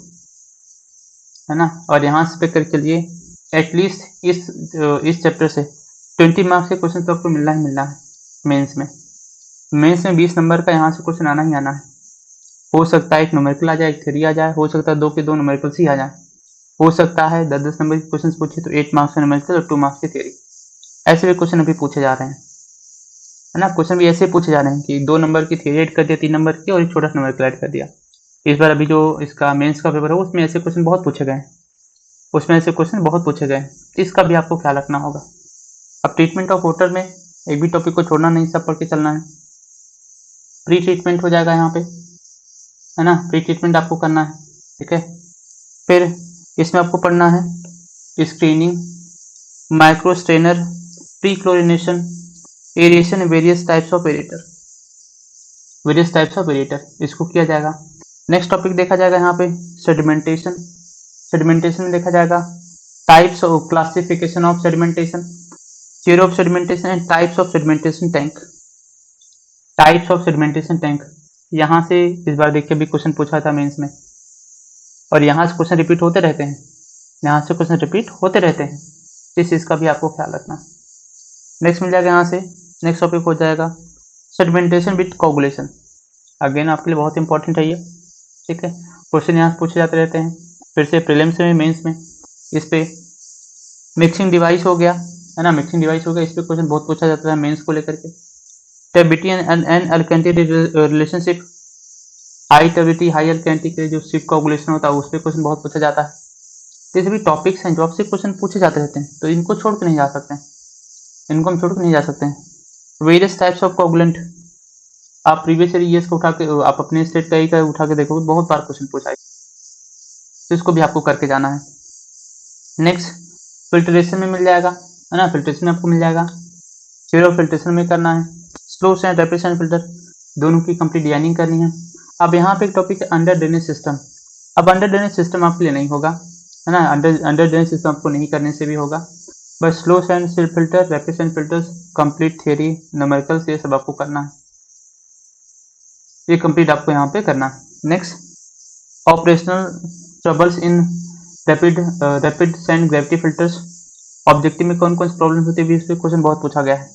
है ना। और यहाँ से पे कर चलिए एटलीस्ट इस चैप्टर से 20 मार्क्स के क्वेश्चन तो आपको मिलना ही मिलना है मेंस में। मेंस में 20 नंबर का यहाँ से क्वेश्चन आना ही आना है। हो सकता है एक न्यूमेरिकल आ जाए, एक थ्योरी आ जाए, हो सकता है 2 के 2 न्यूमेरिकल्स ही आ जाए, हो सकता है 10-10 नंबर के क्वेश्चन पूछे तो 8 मार्क्स का न्यूमेरिकल और 2 मार्क्स की थ्योरी। ऐसे भी क्वेश्चन अभी पूछे जा रहे हैं, है ना। क्वेश्चन भी ऐसे पूछे जा रहे हैं कि 2 नंबर की थ्योरी ऐड कर दिया, 3 नंबर की, और एक छोटा सा न्यूमेरिकल ऐड कर दिया। इस बार अभी जो इसका मेंस का पेपर है उसमें ऐसे क्वेश्चन बहुत पूछे गए, उसमें ऐसे क्वेश्चन बहुत पूछे गए, इसका भी आपको ख्याल रखना होगा। अब ट्रीटमेंट ऑफ वाटर में एक भी टॉपिक को छोड़ना नहीं, सब पढ़ के चलना है। प्री ट्रीटमेंट हो जाएगा यहाँ पे, है ना, प्री ट्रीटमेंट आपको करना है, ठीक है। फिर इसमें आपको पढ़ना है screening, micro strainer, pre chlorination, aeration, various types of aerator, various types of aerator, इसको किया जाएगा। नेक्स्ट टॉपिक देखा जाएगा यहाँ पे सेडिमेंटेशन, सेडिमेंटेशन में देखा जाएगा types of classification of sedimentation, theory of sedimentation and types of sedimentation tank, types of sedimentation tank. यहाँ से इस बार देखिए भी क्वेश्चन पूछा था मेंस में, और यहाँ से क्वेश्चन रिपीट होते रहते हैं, यहाँ से क्वेश्चन रिपीट होते रहते हैं, इस चीज़ का भी आपको ख्याल रखना। नेक्स्ट मिल जाएगा यहाँ से, नेक्स्ट टॉपिक हो जाएगा सेडिमेंटेशन विद कोगुलेशन। अगेन आपके लिए बहुत इंपॉर्टेंट है ये, ठीक है। क्वेश्चन यहाँ से पूछे जाते रहते हैं, फिर से प्रीलिम्स में, मेंस में। इस पे मिक्सिंग डिवाइस हो गया, है ना, मिक्सिंग डिवाइस हो गया, इस पे क्वेश्चन बहुत पूछा जाता है मेंस को लेकर के। Turbidity and alkalinity relationship, high turbidity high alkalinity के जो शिप कोगुलेशन होता है उस पर क्वेश्चन बहुत पूछा जाता है। तो ये सभी टॉपिक्स हैं जो आपसे क्वेश्चन पूछे जाते रहते हैं, तो इनको छोड़ के नहीं जा सकते हैं, इनको हम छोड़ के नहीं जा सकते हैं। वेरियस टाइप्स ऑफ कोगुलेंट, आप प्रीवियस ईयर्स को उठा के, आप अपने स्टेट का ही का उठा के देखोगे, बहुत बार क्वेश्चन पूछा है, तो इसको भी आपको करके जाना है। नेक्स्ट फिल्ट्रेशन में मिल जाएगा, है ना, फिल्ट्रेशन में आपको मिल जाएगा, थ्योरी ऑफ फिल्ट्रेशन में करना है, slow and rapid and filter दोनों की कंप्लीट डिजाइनिंग करनी है। अब यहाँ पे एक टॉपिक है अंडर ड्रेनेज सिस्टम। अब अंडर ड्रेनेज सिस्टम आपके लिए नहीं होगा, है ना, अंडर ड्रेनेज सिस्टम आपको नहीं करने से भी होगा, बस slow and filter, rapid and filters, complete theory, numericals, ये सब आपको करना है, ये कंप्लीट आपको यहाँ पे करना है। Next operational troubles in rapid and gravity filters, objective में कौन कौन सी प्रॉब्लम होती है भी इस पर क्वेश्चन बहुत पूछा गया है।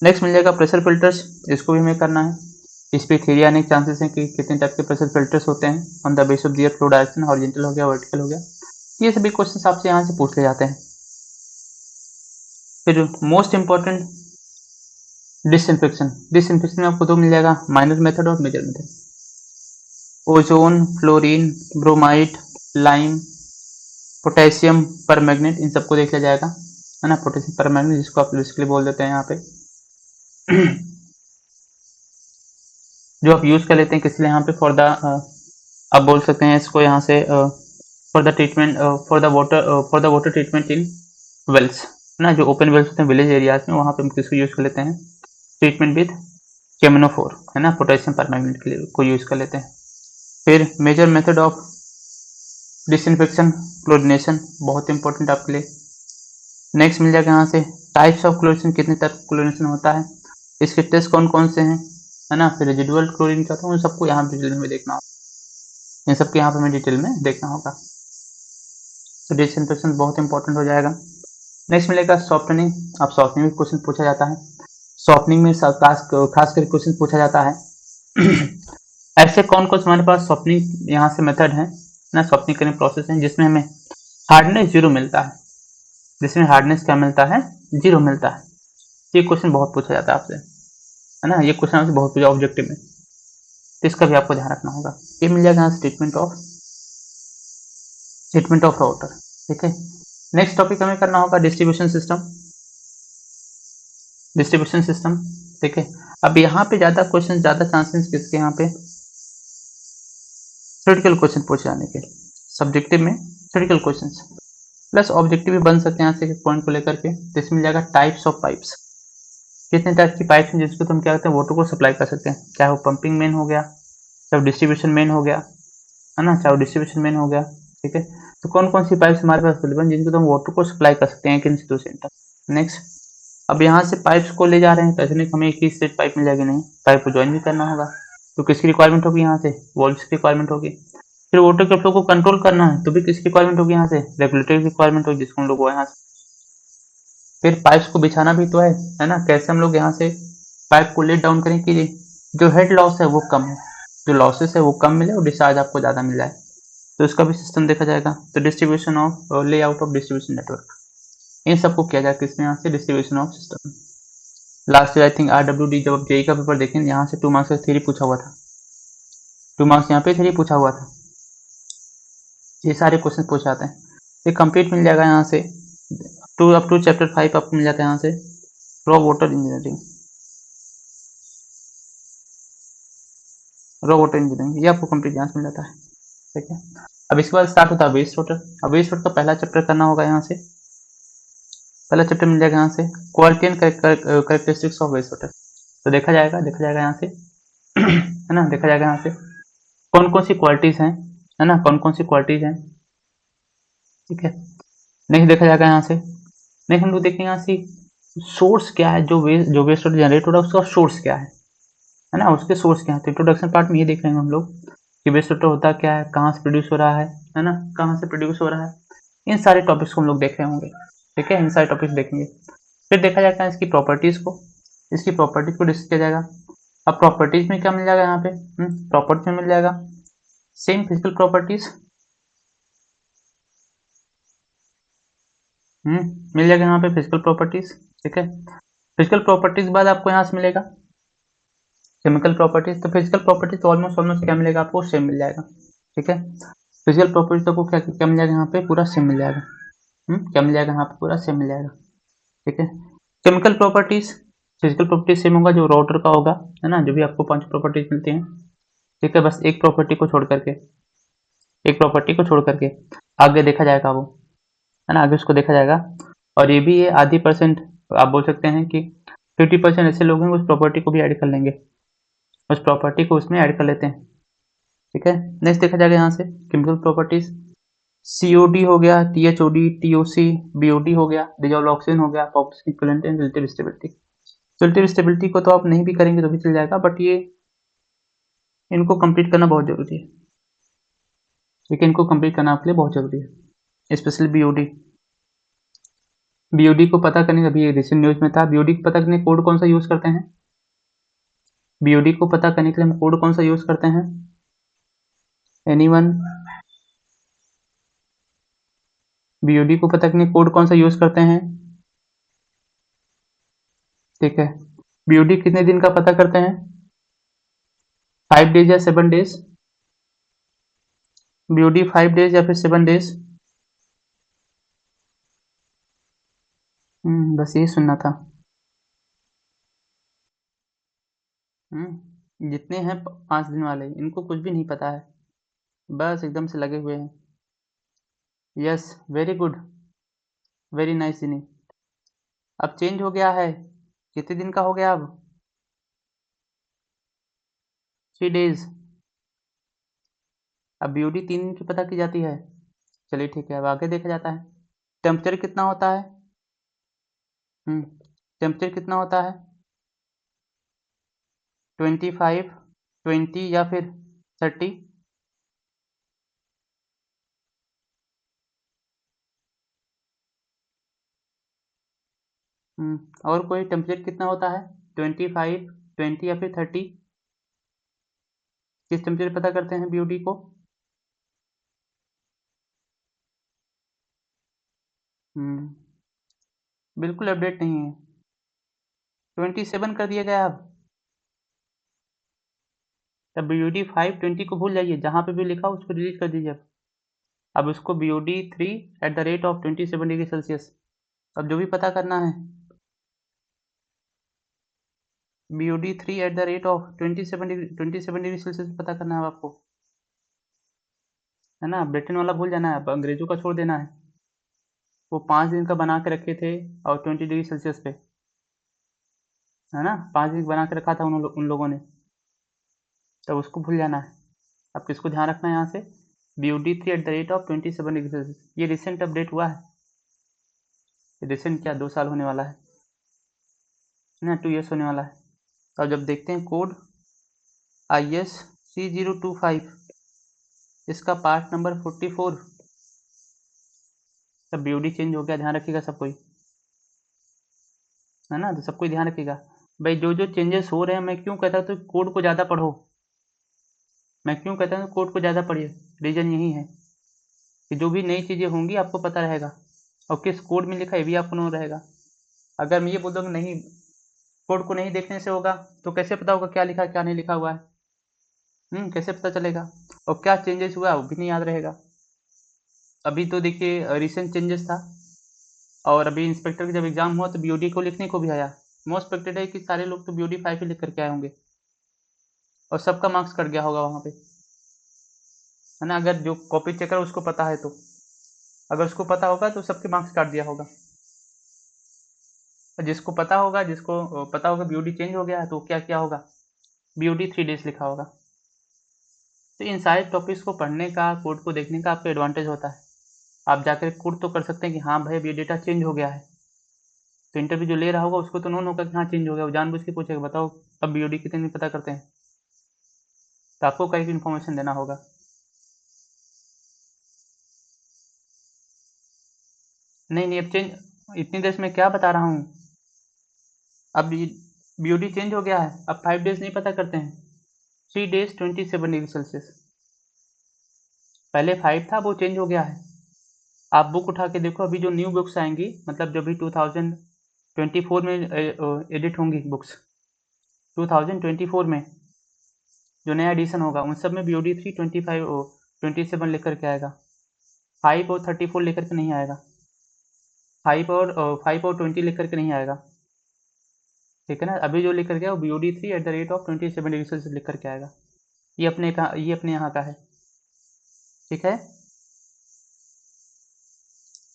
नेक्स्ट मिल जाएगा प्रेशर फिल्टर्स, इसको भी हमें करना है, इस पे थ्योरी आने के चांसेस हैं कि कितने टाइप के प्रेशर फिल्टर्स होते हैं on the base of their flow direction, horizontal हो गया, वर्टिकल हो गया, ये सभी क्वेश्चन आपसे यहाँ से पूछ ले जाते हैं। फिर मोस्ट इंपॉर्टेंट डिसइंफेक्शन, डिसइंफेक्शन में आपको दो मिल जाएगा, माइनर मेथड और major method. Ozone, fluorine, bromide, lime, potassium permanganate, इन सबको देख लिया जाएगा, है ना, पोटेशियम परमैंगनेट जिसको आप बेसिकली बोल देते हैं यहाँ पे जो आप यूज कर लेते हैं किस लिए यहाँ पे फॉर द, आप बोल सकते हैं इसको यहाँ से for the treatment, for the water treatment in wells, है ना, जो ओपन वेल्स होते हैं विलेज एरियाज में, वहाँ पे हम किसको यूज कर लेते हैं, ट्रीटमेंट विद केमिनोफोर, है ना, पोटेशियम परमैंगनेट के लिए को यूज कर लेते हैं। फिर major method of disinfection, chlorination, बहुत इंपॉर्टेंट आपके लिए। नेक्स्ट मिल जाएगा यहाँ से टाइप्स ऑफ क्लोरिनेशन, कितने टाइप का क्लोरिनेशन होता है, इसके टेस्ट कौन कौन से हैं, है ना, फिर रेजिडुअल क्लोरीन क्या था, उन सबको यहाँ डिटेल में देखना होगा, इन सबके यहाँ पे हमें डिटेल में देखना होगा। तो डिसइंफेक्शन बहुत इंपॉर्टेंट हो जाएगा। नेक्स्ट मिलेगा सॉफ्टनिंग, अब सॉफ्टनिंग में क्वेश्चन पूछा जाता है, सॉफ्टनिंग में खास कर क्वेश्चन पूछा जाता है ऐसे कौन कौन हमारे पास सॉफ्टनिंग यहाँ से मेथड है ना, सॉफ्टनिंग करने प्रोसेस है जिसमें हमें हार्डनेस 0 मिलता है, जिसमें हार्डनेस क्या मिलता है, 0 मिलता है। ये क्वेश्चन बहुत पूछा जाता है आपसे, है ना, ये क्वेश्चन आपसे बहुत पूछा ऑब्जेक्टिव में, तो इसका भी आपको ध्यान रखना होगा। ये मिल जाएगा यहाँ स्टेटमेंट ऑफ वाटर, ठीक है। नेक्स्ट टॉपिक हमें करना होगा डिस्ट्रीब्यूशन सिस्टम, डिस्ट्रीब्यूशन सिस्टम, ठीक है। अब यहाँ पे ज़्यादा क्वेश्चन, ज़्यादा चांसेस किसके यहाँ पे, थ्योरेटिकल क्वेश्चन पूछे जाने के, सब्जेक्टिव में थ्योरेटिकल क्वेश्चन प्लस ऑब्जेक्टिव भी बन सकते हैं यहाँ से एक पॉइंट को लेकर के। तो इसमें मिल जाएगा टाइप्स ऑफ पाइप्स, कितने टाइप की पाइप्स हैं जिसको तुम क्या करते हैं वाटर को सप्लाई कर सकते हैं, चाहे वो पंपिंग मेन हो गया, चाहे डिस्ट्रीब्यूशन मेन हो गया, है ना, चाहे डिस्ट्रीब्यूशन मेन हो गया। ठीक है, तो कौन कौन सी पाइप्स हमारे पास अवेलेबल जिनको तुम वाटर को सप्लाई कर सकते हैं एक इंस्टीट्यूशन तक। नेक्स्ट, अब यहाँ से पाइप्स को ले जा रहे हैं, पैसे नहीं हमें एक ही स्ट्रेट पाइप मिल जाएगी, नहीं, पाइप को ज्वाइन भी करना होगा। तो किसकी रिक्वायरमेंट होगी यहाँ से, वॉल्व्स की रिक्वायरमेंट होगी। फिर वाटर के फ्लो को कंट्रोल करना है तो भी किसकी रिक्वायरमेंट होगी यहाँ से, रेगुलेटरी रिक्वायरमेंट होगी, जिसको हम लोग यहाँ से फिर पाइप्स को बिछाना भी तो है ना। कैसे हम लोग यहाँ से पाइप को लेट डाउन करें कि जो हेड लॉस है वो कम है, जो लॉसेस है वो कम मिले और डिस्चार्ज आपको ज़्यादा मिल जाए, तो इसका भी सिस्टम देखा जाएगा। तो distribution of layout of distribution network, इन सबको किया जाएगा किसमें, यहाँ से distribution of system. Last year I think RWD जब आप जेई का पेपर देखें यहाँ से 2 मार्क्स का थ्योरी पूछा हुआ था, 2 मार्क्स यहाँ पे थ्योरी पूछा हुआ था, ये सारे क्वेश्चन पूछे जाते हैं। ये कंप्लीट मिल जाएगा यहाँ से अप टू चैप्टर 5 आपको मिल जाता है यहाँ से raw water engineering, raw water engineering ये आपको कंप्लीट यहाँ से मिल जाता है। ठीक है, अब इसके बाद स्टार्ट होता है वेस्ट वाटर। अब वेस्ट वाटर का पहला चैप्टर करना होगा यहाँ से, पहला चैप्टर मिल जाएगा यहाँ से quality and characteristics of waste water. तो देखा जाएगा यहाँ से है ना, देखा जाएगा यहाँ से कौन कौन सी क्वालिटीज हैं, है ना, कौन कौन सी क्वालिटीज हैं। ठीक है, नेक्स्ट देखा जाएगा यहाँ से, नेक्स्ट हम लोग देखेंगे यहाँ से सोर्स क्या है, जो वेस्ट वाटर जनरेट हो रहा है उसका सोर्स क्या है ना, उसके सोर्स क्या है। तो इंट्रोडक्शन पार्ट में ये देख रहे हैं हम लोग कि वेस्ट वाटर होता क्या है, कहाँ से प्रोड्यूस हो रहा है ना, कहाँ से प्रोड्यूस हो रहा है, इन सारे टॉपिक्स को हम लोग देख रहे होंगे। ठीक है, इन सारे टॉपिक्स देखेंगे। फिर देखा जाएगा इसकी प्रॉपर्टीज को, इसकी प्रॉपर्टीज को डिस्कस किया जाएगा। अब प्रॉपर्टीज में क्या मिल जाएगा यहाँ पे, प्रॉपर्टीज में मिल जाएगा सेम फिजिकल प्रॉपर्टीज, मिल जाएगा यहाँ पे फिजिकल प्रॉपर्टीज। ठीक है, फिजिकल प्रॉपर्टीज बाद आपको यहाँ से मिलेगा केमिकल प्रॉपर्टीज। तो फिजिकल प्रॉपर्टीज तो ऑलमोस्ट क्या मिलेगा आपको, सेम मिल जाएगा। ठीक है, फिजिकल प्रॉपर्टीज आपको क्या क्या मिल जाएगा यहाँ पे, पूरा सेम मिल जाएगा। क्या मिल जाएगा यहाँ पे, पूरा सेम मिल जाएगा। ठीक है, chemical properties, physical properties same होगा जो वाटर का होगा, है ना, जो भी आपको 5 प्रॉपर्टीज मिलती हैं। ठीक है, बस एक प्रॉपर्टी को छोड़ करके, एक प्रॉपर्टी को छोड़ करके आगे देखा जाएगा वो, है ना, आगे उसको देखा जाएगा। और ये भी ये आधी परसेंट आप बोल सकते हैं कि 50% ऐसे लोग हैं उस प्रॉपर्टी को भी ऐड कर लेंगे, उस प्रॉपर्टी को उसमें ऐड कर लेते हैं। ठीक है, नेक्स्ट देखा जाएगा यहाँ से केमिकल प्रॉपर्टीज, COD हो गया, THOD, TOC, BOD हो गया, डिजॉल्व ऑक्सीजन हो गया, population equivalent and relative stability. Relative stability को तो आप नहीं भी करेंगे तो भी चल जाएगा, बट ये इनको कंप्लीट करना बहुत जरूरी है। ठीक है, इनको कंप्लीट करना आपके लिए बहुत जरूरी है, स्पेशली BOD। BOD को पता करने, अभी रिसेंट न्यूज में था, BOD को पता करने कोड कौन सा यूज करते हैं, BOD को पता करने के लिए हम कोड कौन सा यूज करते हैं, एनीवन, BOD को पता करने कोड कौन सा यूज करते हैं। ठीक है, BOD कितने दिन का पता करते हैं, 5 डेज या 7 डेज, BOD 5 डेज या फिर 7 डेज। बस यही सुनना था। जितने हैं 5 दिन वाले इनको कुछ भी नहीं पता है, बस एकदम से लगे हुए हैं। Yes, very good, very nice जिनी। अब चेंज हो गया है, कितने दिन का हो गया अब, 3 डेज। अब BOD 3 दिन की पता की जाती है। चलिए ठीक है, अब आगे देखा जाता है टेम्परेचर कितना होता है, टेम्परेचर कितना होता है, 25, 20 या फिर 30। और कोई टेम्परेचर कितना होता है, 25, 20 या फिर 30, किस टेम्परेचर पता करते हैं BOD को। बिल्कुल अपडेट नहीं है, 27 कर दिया गया अब। तब BOD 5 20 को भूल जाइए, जहाँ पे भी लिखा उसको डिलीट कर दीजिए। अब उसको BOD 3 at the rate of 27 degree Celsius. अब जो भी पता करना है, BOD 3 at the rate of 27 degree Celsius पता करना है आपको। है ना। ब्रिटेन वाला भूल जाना है, अब अंग्रेजों का छोड़ देना है। वो 5 दिन का बना के रखे थे और 20 डिग्री सेल्सियस पे, है ना। 5 दिन बना के रखा था उन लोगों ने, तब उसको भूल जाना है। अब किसको ध्यान रखना है यहाँ से, BUD3 @ 27 डिग्री सेल्सियस। ये रिसेंट अपडेट हुआ है, रिसेंट क्या 2 साल होने वाला है ना, 2 ईयर्स होने वाला है। तो जब देखते हैं कोड IS3025, इसका पार्ट नंबर 44, तब BUD चेंज हो गया, ध्यान रखिएगा सब कोई, है ना। तो सब कोई ध्यान रखिएगा भाई, जो जो चेंजेस हो रहे हैं। मैं क्यों कहता हूँ तो कोड को ज़्यादा पढ़ो, मैं क्यों कहता हूँ कोड को ज़्यादा पढ़िए, रीज़न यही है कि जो भी नई चीज़ें होंगी आपको पता रहेगा, और किस कोड में लिखा है ये भी आपको नहीं रहेगा। अगर मैं ये बोल दूँ नहीं, कोड को नहीं देखने से होगा, तो कैसे पता होगा क्या लिखा है क्या नहीं लिखा हुआ है, कैसे पता चलेगा। और क्या चेंजेस हुआ वो भी नहीं याद रहेगा। अभी तो देखिए रिसेंट चेंजेस था, और अभी इंस्पेक्टर का जब एग्जाम हुआ तो BOD को लिखने को भी आया। मोस्ट एक्सपेक्टेड है कि सारे लोग तो BOD 5 ही लिख करके आए होंगे, और सबका मार्क्स कट गया होगा वहाँ पे, है ना। अगर जो कॉपी चेकर उसको पता है, तो अगर उसको पता होगा तो सबके मार्क्स काट दिया होगा। जिसको पता होगा, BOD चेंज हो गया है, तो क्या क्या होगा, BOD 3 days लिखा होगा। तो इन सारे टॉपिक्स को पढ़ने का, कोड को देखने का आपको एडवांटेज होता है। आप जाकर कोड तो कर सकते हैं कि हाँ भाई ये डेटा चेंज हो गया है, तो इंटरव्यू जो ले रहा होगा उसको तो नोन होगा कि हाँ चेंज हो गया, वो जानबूझ के पूछेगा बताओ अब BOD कितने पता करते हैं, तो आपको कई इन्फॉर्मेशन देना होगा। नहीं नहीं, अब चेंज इतनी देर में क्या बता रहा हूँ, अब BOD चेंज हो गया है, अब 5 days नहीं पता करते हैं, 3 days 27 डिग्री सेल्सियस। पहले 5 था, वो चेंज हो गया है। आप बुक उठा के देखो, अभी जो न्यू बुक्स आएंगी, मतलब जो भी 2024 में एडिट होंगी बुक्स, 2024 में जो नया एडिशन होगा उन सब में BOD 3 25 27 लिख करके आएगा। 5 और 34 लिख करके नहीं आएगा, 5 और 20 लिख करके नहीं आएगा, ठीक है ना। अभी जो लिख करके आएगा वो BOD 3 @ 27 डिग्री सेल्सियस लिख करके आएगा। ये अपने यहाँ का है, ठीक है।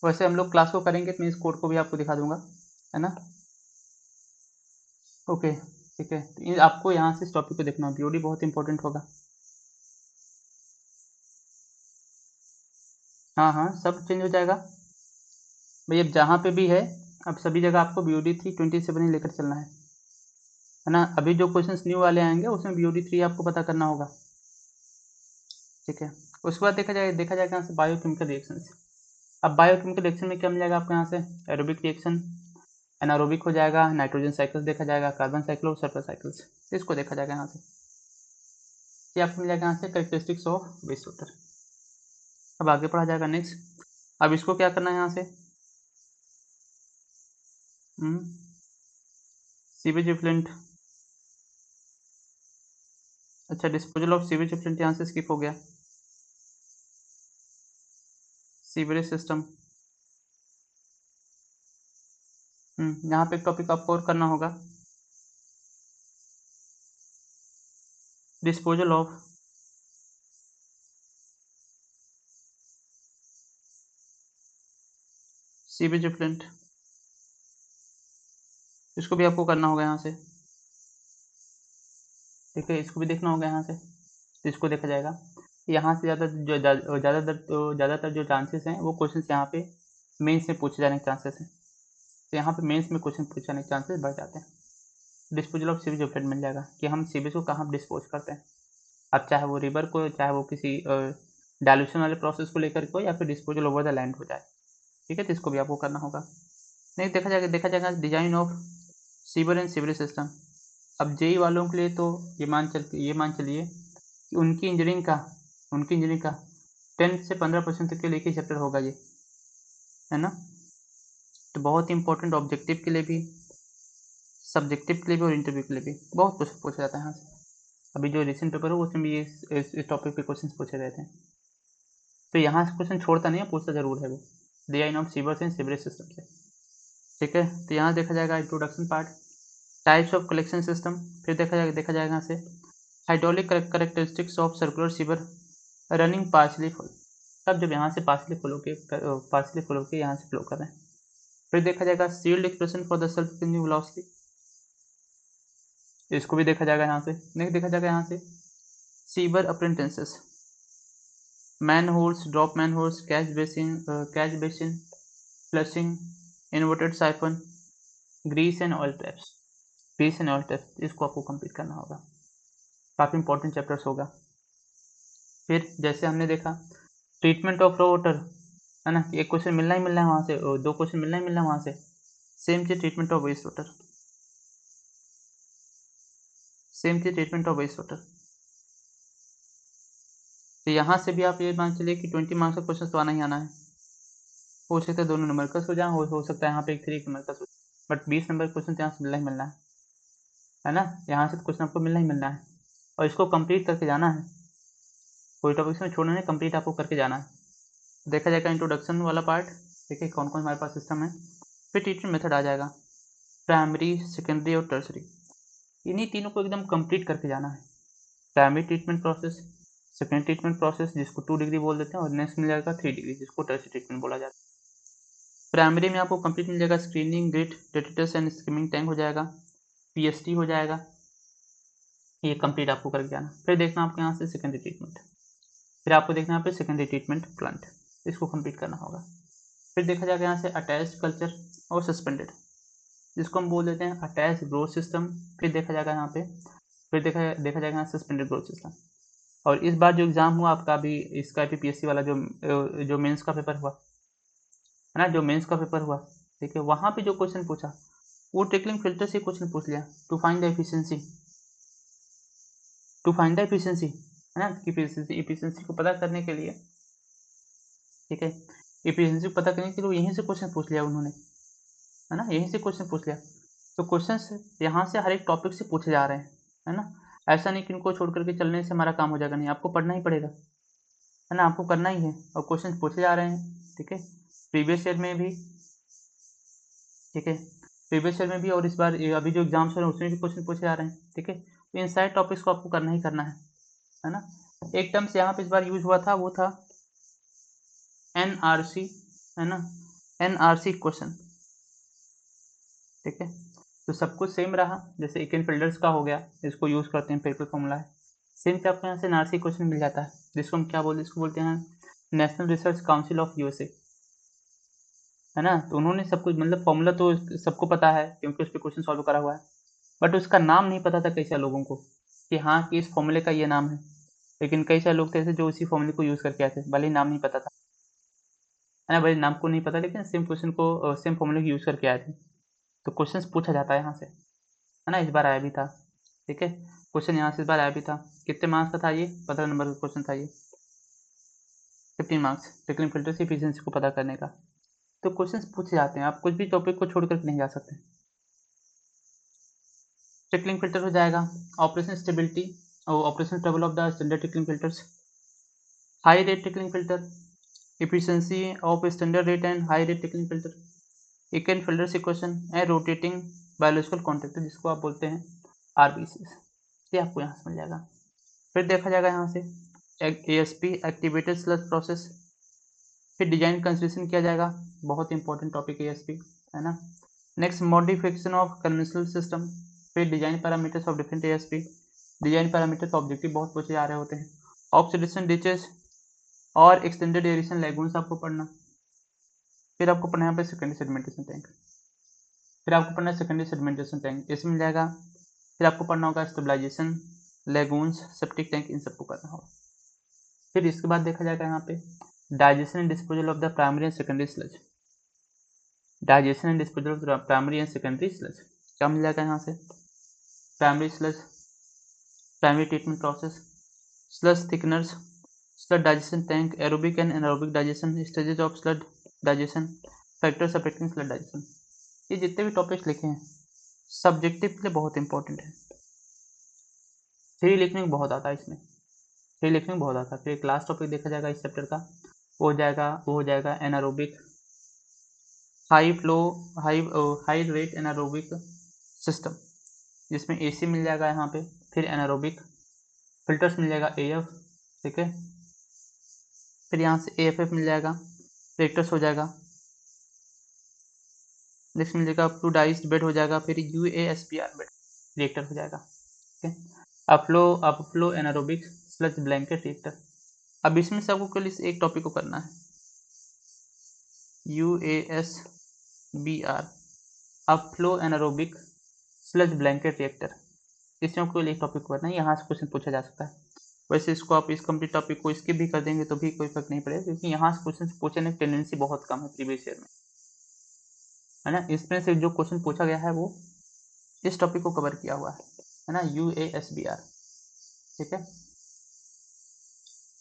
वैसे हम लोग क्लास को करेंगे तो मैं इस कोड को भी आपको दिखा दूंगा, है ना। ओके, ठीक है। तो आपको यहाँ से इस टॉपिक को देखना, BOD बहुत इंपॉर्टेंट होगा। हाँ हाँ, सब चेंज हो जाएगा भाई, अब जहाँ पे भी है, अब सभी जगह आपको BOD 3 27 ही लेकर चलना है ना। अभी जो क्वेश्चंस न्यू वाले आएंगे उसमें BOD 3 आपको पता करना होगा, ठीक है। उसके बाद देखा जाएगा यहाँ से बायोकेमिकल रिएक्शन। अब बायोकेमिकल रिएक्शन में क्या मिलेगा आपको यहाँ से, एरोबिक रिएक्शन, एनारोबिक हो जाएगा, नाइट्रोजन साइकिल्स देखा जाएगा, कार्बन साइकिल और सल्फर साइकिल्स, इसको देखा जाएगा यहाँ से। ये आपको मिल जाएगा यहाँ से कैरेक्टरिस्टिक्स ऑफ वेस्ट वाटर। अब आगे पढ़ा जाएगा नेक्स्ट। अब इसको क्या करना है यहाँ से, सीवेज इफ्लेंट, अच्छा डिस्पोजल ऑफ सीवेज इफ्लेंट यहाँ से स्किप हो गया। सीवरेज सिस्टम, यहाँ पे एक टॉपिक आपको और करना होगा, डिस्पोजल ऑफ सीवेज इफ्लेंट, इसको भी आपको करना होगा यहाँ से, ठीक है। इसको भी देखना होगा यहाँ से, तो इसको देखा जाएगा। यहाँ से ज़्यादातर जो चांसेस हैं वो क्वेश्चन यहाँ पे मेंस में पूछे जाने के चांसेस हैं, तो यहाँ पे मेंस में क्वेश्चन पूछे जाने के चांसेस बढ़ जाते हैं। डिस्पोजल ऑफ सीवेज इफ्लेंट मिल जाएगा कि हम सीवेज को कहाँ डिस्पोज करते हैं, अब चाहे वो रिवर को, चाहे वो किसी डायल्यूशन वाले प्रोसेस को लेकर को, या फिर डिस्पोजल ओवर द लैंड हो जाए, ठीक है। तो इसको भी आपको करना होगा। नहीं, देखा जाएगा design of sewer and sewerage system. अब जेई वालों के लिए तो ये मान चलिए कि उनकी इंजीनियरिंग का 10 से 15% तक के लिए एक ही चैप्टर होगा ये, है ना। तो बहुत इंपॉर्टेंट, ऑब्जेक्टिव के लिए भी, सब्जेक्टिव के लिए भी, और इंटरव्यू के लिए भी बहुत कुछ पूछा जाता है यहाँ से। अभी जो रिसेंट पेपर हो उसमें भी इस टॉपिक पे क्वेश्चन पूछे गए थे, तो यहाँ से क्वेश्चन छोड़ता नहीं है, पूछता जरूर है वो, design of sewers and sewerage system से, ठीक है। तो यहाँ देखा जाएगा introduction part, types of collection system, फिर देखा जाएगा यहाँ से hydraulic characteristics of circular sewer running partially full, सब जब यहाँ से पार्शियली फ्लो के यहाँ से फ्लो कर रहे हैं। फिर देखा जाएगा shield expression for the self changing velocity, इसको भी देखा जाएगा यहाँ से। नेक्स्ट देखा जाएगा यहाँ से sewer appurtenances, manholes, drop manholes, catch basin, flushing, inverted siphon, grease and oil traps, इसको आपको कंप्लीट करना होगा, काफ़ी इंपॉर्टेंट चैप्टर्स होगा। फिर जैसे हमने देखा ट्रीटमेंट ऑफ रॉ वाटर, है ना, एक क्वेश्चन मिलना ही मिलना है वहाँ से, दो क्वेश्चन मिलना ही मिलना है वहाँ से। सेम चीज ट्रीटमेंट ऑफ वेस्ट वाटर, तो यहाँ से भी आप ये मान चलिए कि 20 मार्क्स का क्वेश्चन तो आना ही आना है। हो सकता है दोनों नंबर का हो जाए, हो सकता है यहाँ पे एक 3 नंबर का, बट 20 नंबर क्वेश्चन तो यहाँ से मिलना ही मिलना है ना, यहाँ से तो क्वेश्चन आपको मिलना ही मिलना है, और इसको कंप्लीट करके जाना है, कोई टॉपिक्स में छोड़ना नहीं, कंप्लीट आपको करके जाना है। देखा जाएगा इंट्रोडक्शन वाला पार्ट, देखिए कौन कौन हमारे पास सिस्टम है। फिर टीचिंग मेथड आ जाएगा, प्राइमरी, सेकेंडरी और टर्सरी, इन्हीं तीनों को एकदम कंप्लीट करके जाना है। Primary treatment process, second treatment process जिसको 2 डिग्री बोल देते हैं, और नेक्स्ट मिल जाएगा 3 डिग्री जिसको टर्सरी ट्रीटमेंट बोला जाता है। प्राइमरी में आपको कंप्लीट मिल जाएगा screening, grid, डेटिटस and skimming tank हो जाएगा, पीएसटी हो जाएगा, ये कंप्लीट आपको करके जाना। फिर देखना आपको यहाँ से सेकेंडरी ट्रीटमेंट, फिर आपको देखना यहाँ पे सेकेंडरी ट्रीटमेंट प्लांट, इसको कंप्लीट करना होगा। फिर देखा जाएगा यहाँ से अटैच्ड कल्चर और सस्पेंडेड, जिसको हम बोल देते हैं अटैच ग्रोथ सिस्टम। फिर देखा जाएगा यहाँ पे, फिर देखा जाएगा यहाँ सस्पेंडेड ग्रोथ सिस्टम। और इस बार जो एग्जाम हुआ आपका अभी, इसका पीपीएससी वाला जो मेंस का पेपर हुआ है ना, जो मेंस का पेपर हुआ, ठीक है, वहाँ पे जो क्वेश्चन पूछा वो ट्रिकलिंग फिल्टर से क्वेश्चन पूछ लिया, टू फाइंड द एफिशिएंसी है ना, कि एफिशिएंसी को पता करने के लिए, ठीक है, एफिशिएंसी को पता करने के लिए यहीं से क्वेश्चन पूछ लिया उन्होंने, है ना, यहीं से क्वेश्चन पूछ लिया। तो क्वेश्चन यहाँ से हर एक टॉपिक से पूछे जा रहे हैं, है ना, ऐसा नहीं कि इनको छोड़ करके चलने से हमारा काम हो जाएगा, नहीं, आपको पढ़ना ही पड़ेगा, है ना, आपको करना ही है, और क्वेश्चन पूछे जा रहे हैं, ठीक है, प्रीवियस ईयर में भी, ठीक है, प्रीवियस ईयर में भी, और इस बार अभी जो एग्जाम्स हो रहे हैं उसमें भी क्वेश्चन पूछे जा रहे हैं, ठीक है, तो इन सारे टॉपिक्स को आपको करना ही करना है ना। एक टर्म्स यहाँ पे इस बार यूज हुआ था, वो था एनआरसी, है ना, एनआरसी क्वेश्चन, ठीक है, तो सब कुछ सेम रहा, जैसे इकेनफील्डर्स का हो गया, इसको यूज करते हैं, पेपर फॉर्मूला है, सेम से आपको यहाँ से एनआरसी क्वेश्चन मिल जाता है, जिसको हम क्या बोलते हैं, इसको बोलते हैं national research council of USA, है ना, तो उन्होंने सब कुछ, मतलब फॉर्मूला तो सबको पता है क्योंकि उस पर क्वेश्चन सॉल्व करा हुआ है, बट उसका नाम नहीं पता था कई सारे लोगों को, कि हाँ कि इस फॉर्मूले का ये नाम है, लेकिन कई सारे लोग थे ऐसे जो उसी फॉर्मूले को यूज़ करके आए थे, भले ही नाम नहीं पता था, है ना, भले नाम को नहीं पता, लेकिन सेम क्वेश्चन को, सेम फॉर्मूले को यूज़ करके आए थे, तो क्वेश्चन पूछा जाता है यहाँ से, है ना, इस बार आया भी था, ठीक है, क्वेश्चन यहाँ से इस बार आया भी था। कितने मार्क्स का था ये, 15 नंबर का क्वेश्चन था ये, 15 मार्क्स, ट्रिकलिंग फिल्टर से एफिशिएंसी को पता करने का। तो क्वेश्चंस पूछे जाते हैं, आप कुछ भी टॉपिक को छोड़ करके नहीं जा सकते। ट्रिकलिंग फिल्टर हो जाएगा, ऑपरेशन स्टेबिलिटी और operation trouble of the standard trickling filters, high rate trickling filter, efficiency of standard rate and high rate trickling filter, Eckenfelder's equation and rotating biological contractor, जिसको आप बोलते हैं आरबीसी, ये आपको यहाँ से मिल जाएगा। फिर देखा जाएगा यहाँ से एएसपी एक्टिवेटेड स्लज प्रोसेस, फिर डिजाइन कंस्ट्रक्शन किया जाएगा, बहुत इंपॉर्टेंट टॉपिक एएसपी, है ना। Next modification of conventional system, फिर design parameters of different ASP, design parameters objective बहुत पूछे जा रहे होते हैं, ऑक्सीडेशन डिचेस और एक्सटेंडेड एरिएशन लैगून्स आपको पढ़ना। फिर आपको पढ़ना है यहाँ पे सेकेंडरी सेडिमेंटेशन टैंक, फिर आपको पढ़ना है सेकेंडरी सेडिमेंटेशन टैंक, इसमें मिल जाएगा। फिर आपको पढ़ना होगा स्टेबलाइजेशन, लैगून्स, सेप्टिक टैंक, इन सबको करना होगा। फिर इसके बाद देखा जाएगा यहाँ पे digestion and disposal of the primary and secondary sludge, digestion and disposal of the primary and secondary sludge, क्या मिल जाएगा यहाँ से, primary sludge, primary treatment process, sludge thickeners, sludge digestion tank, aerobic and anaerobic digestion, stages of sludge digestion, factors affecting sludge digestion, ये जितने भी topics लिखे हैं सब्जेक्टिव के लिए बहुत इंपॉर्टेंट है, थ्योरी लिखने में बहुत आता है, इसमें थ्योरी लिखने में बहुत आता है। फिर एक लास्ट टॉपिक देखा जाएगा इस चैप्टर का, वो हो जाएगा anaerobic, high rate anaerobic system, जिसमें एसी मिल जाएगा यहाँ पे, फिर एनारोबिक फिल्टर्स मिल जाएगा एएफ, ठीक है, फिर यहाँ से AFF मिल जाएगा, रिएक्टर्स हो जाएगा। नेक्स्ट मिल जाएगा फ्लूइडाइज्ड बेड हो जाएगा, फिर UASBR बेड रिएक्टर हो जाएगा। ठीक है, अपफ्लो एनारोबिक स्लज ब्लैंकेट रिएक्टर। अब इसमें से आपको केवल इस एक टॉपिक को करना है, UASBR upflow anaerobic sludge blanket reactor. इसमें आपको एक टॉपिक को करना है, यहाँ से क्वेश्चन पूछा जा सकता है। वैसे इसको आप इस कंप्लीट टॉपिक को स्किप भी कर देंगे तो भी कोई फर्क नहीं पड़ेगा, क्योंकि यहाँ से क्वेश्चन पूछने की टेंडेंसी बहुत कम है प्रीवियस ईयर में, है ना। इसमें से जो क्वेश्चन पूछा गया है वो इस टॉपिक को कवर किया हुआ है ना, UASBR। ठीक है,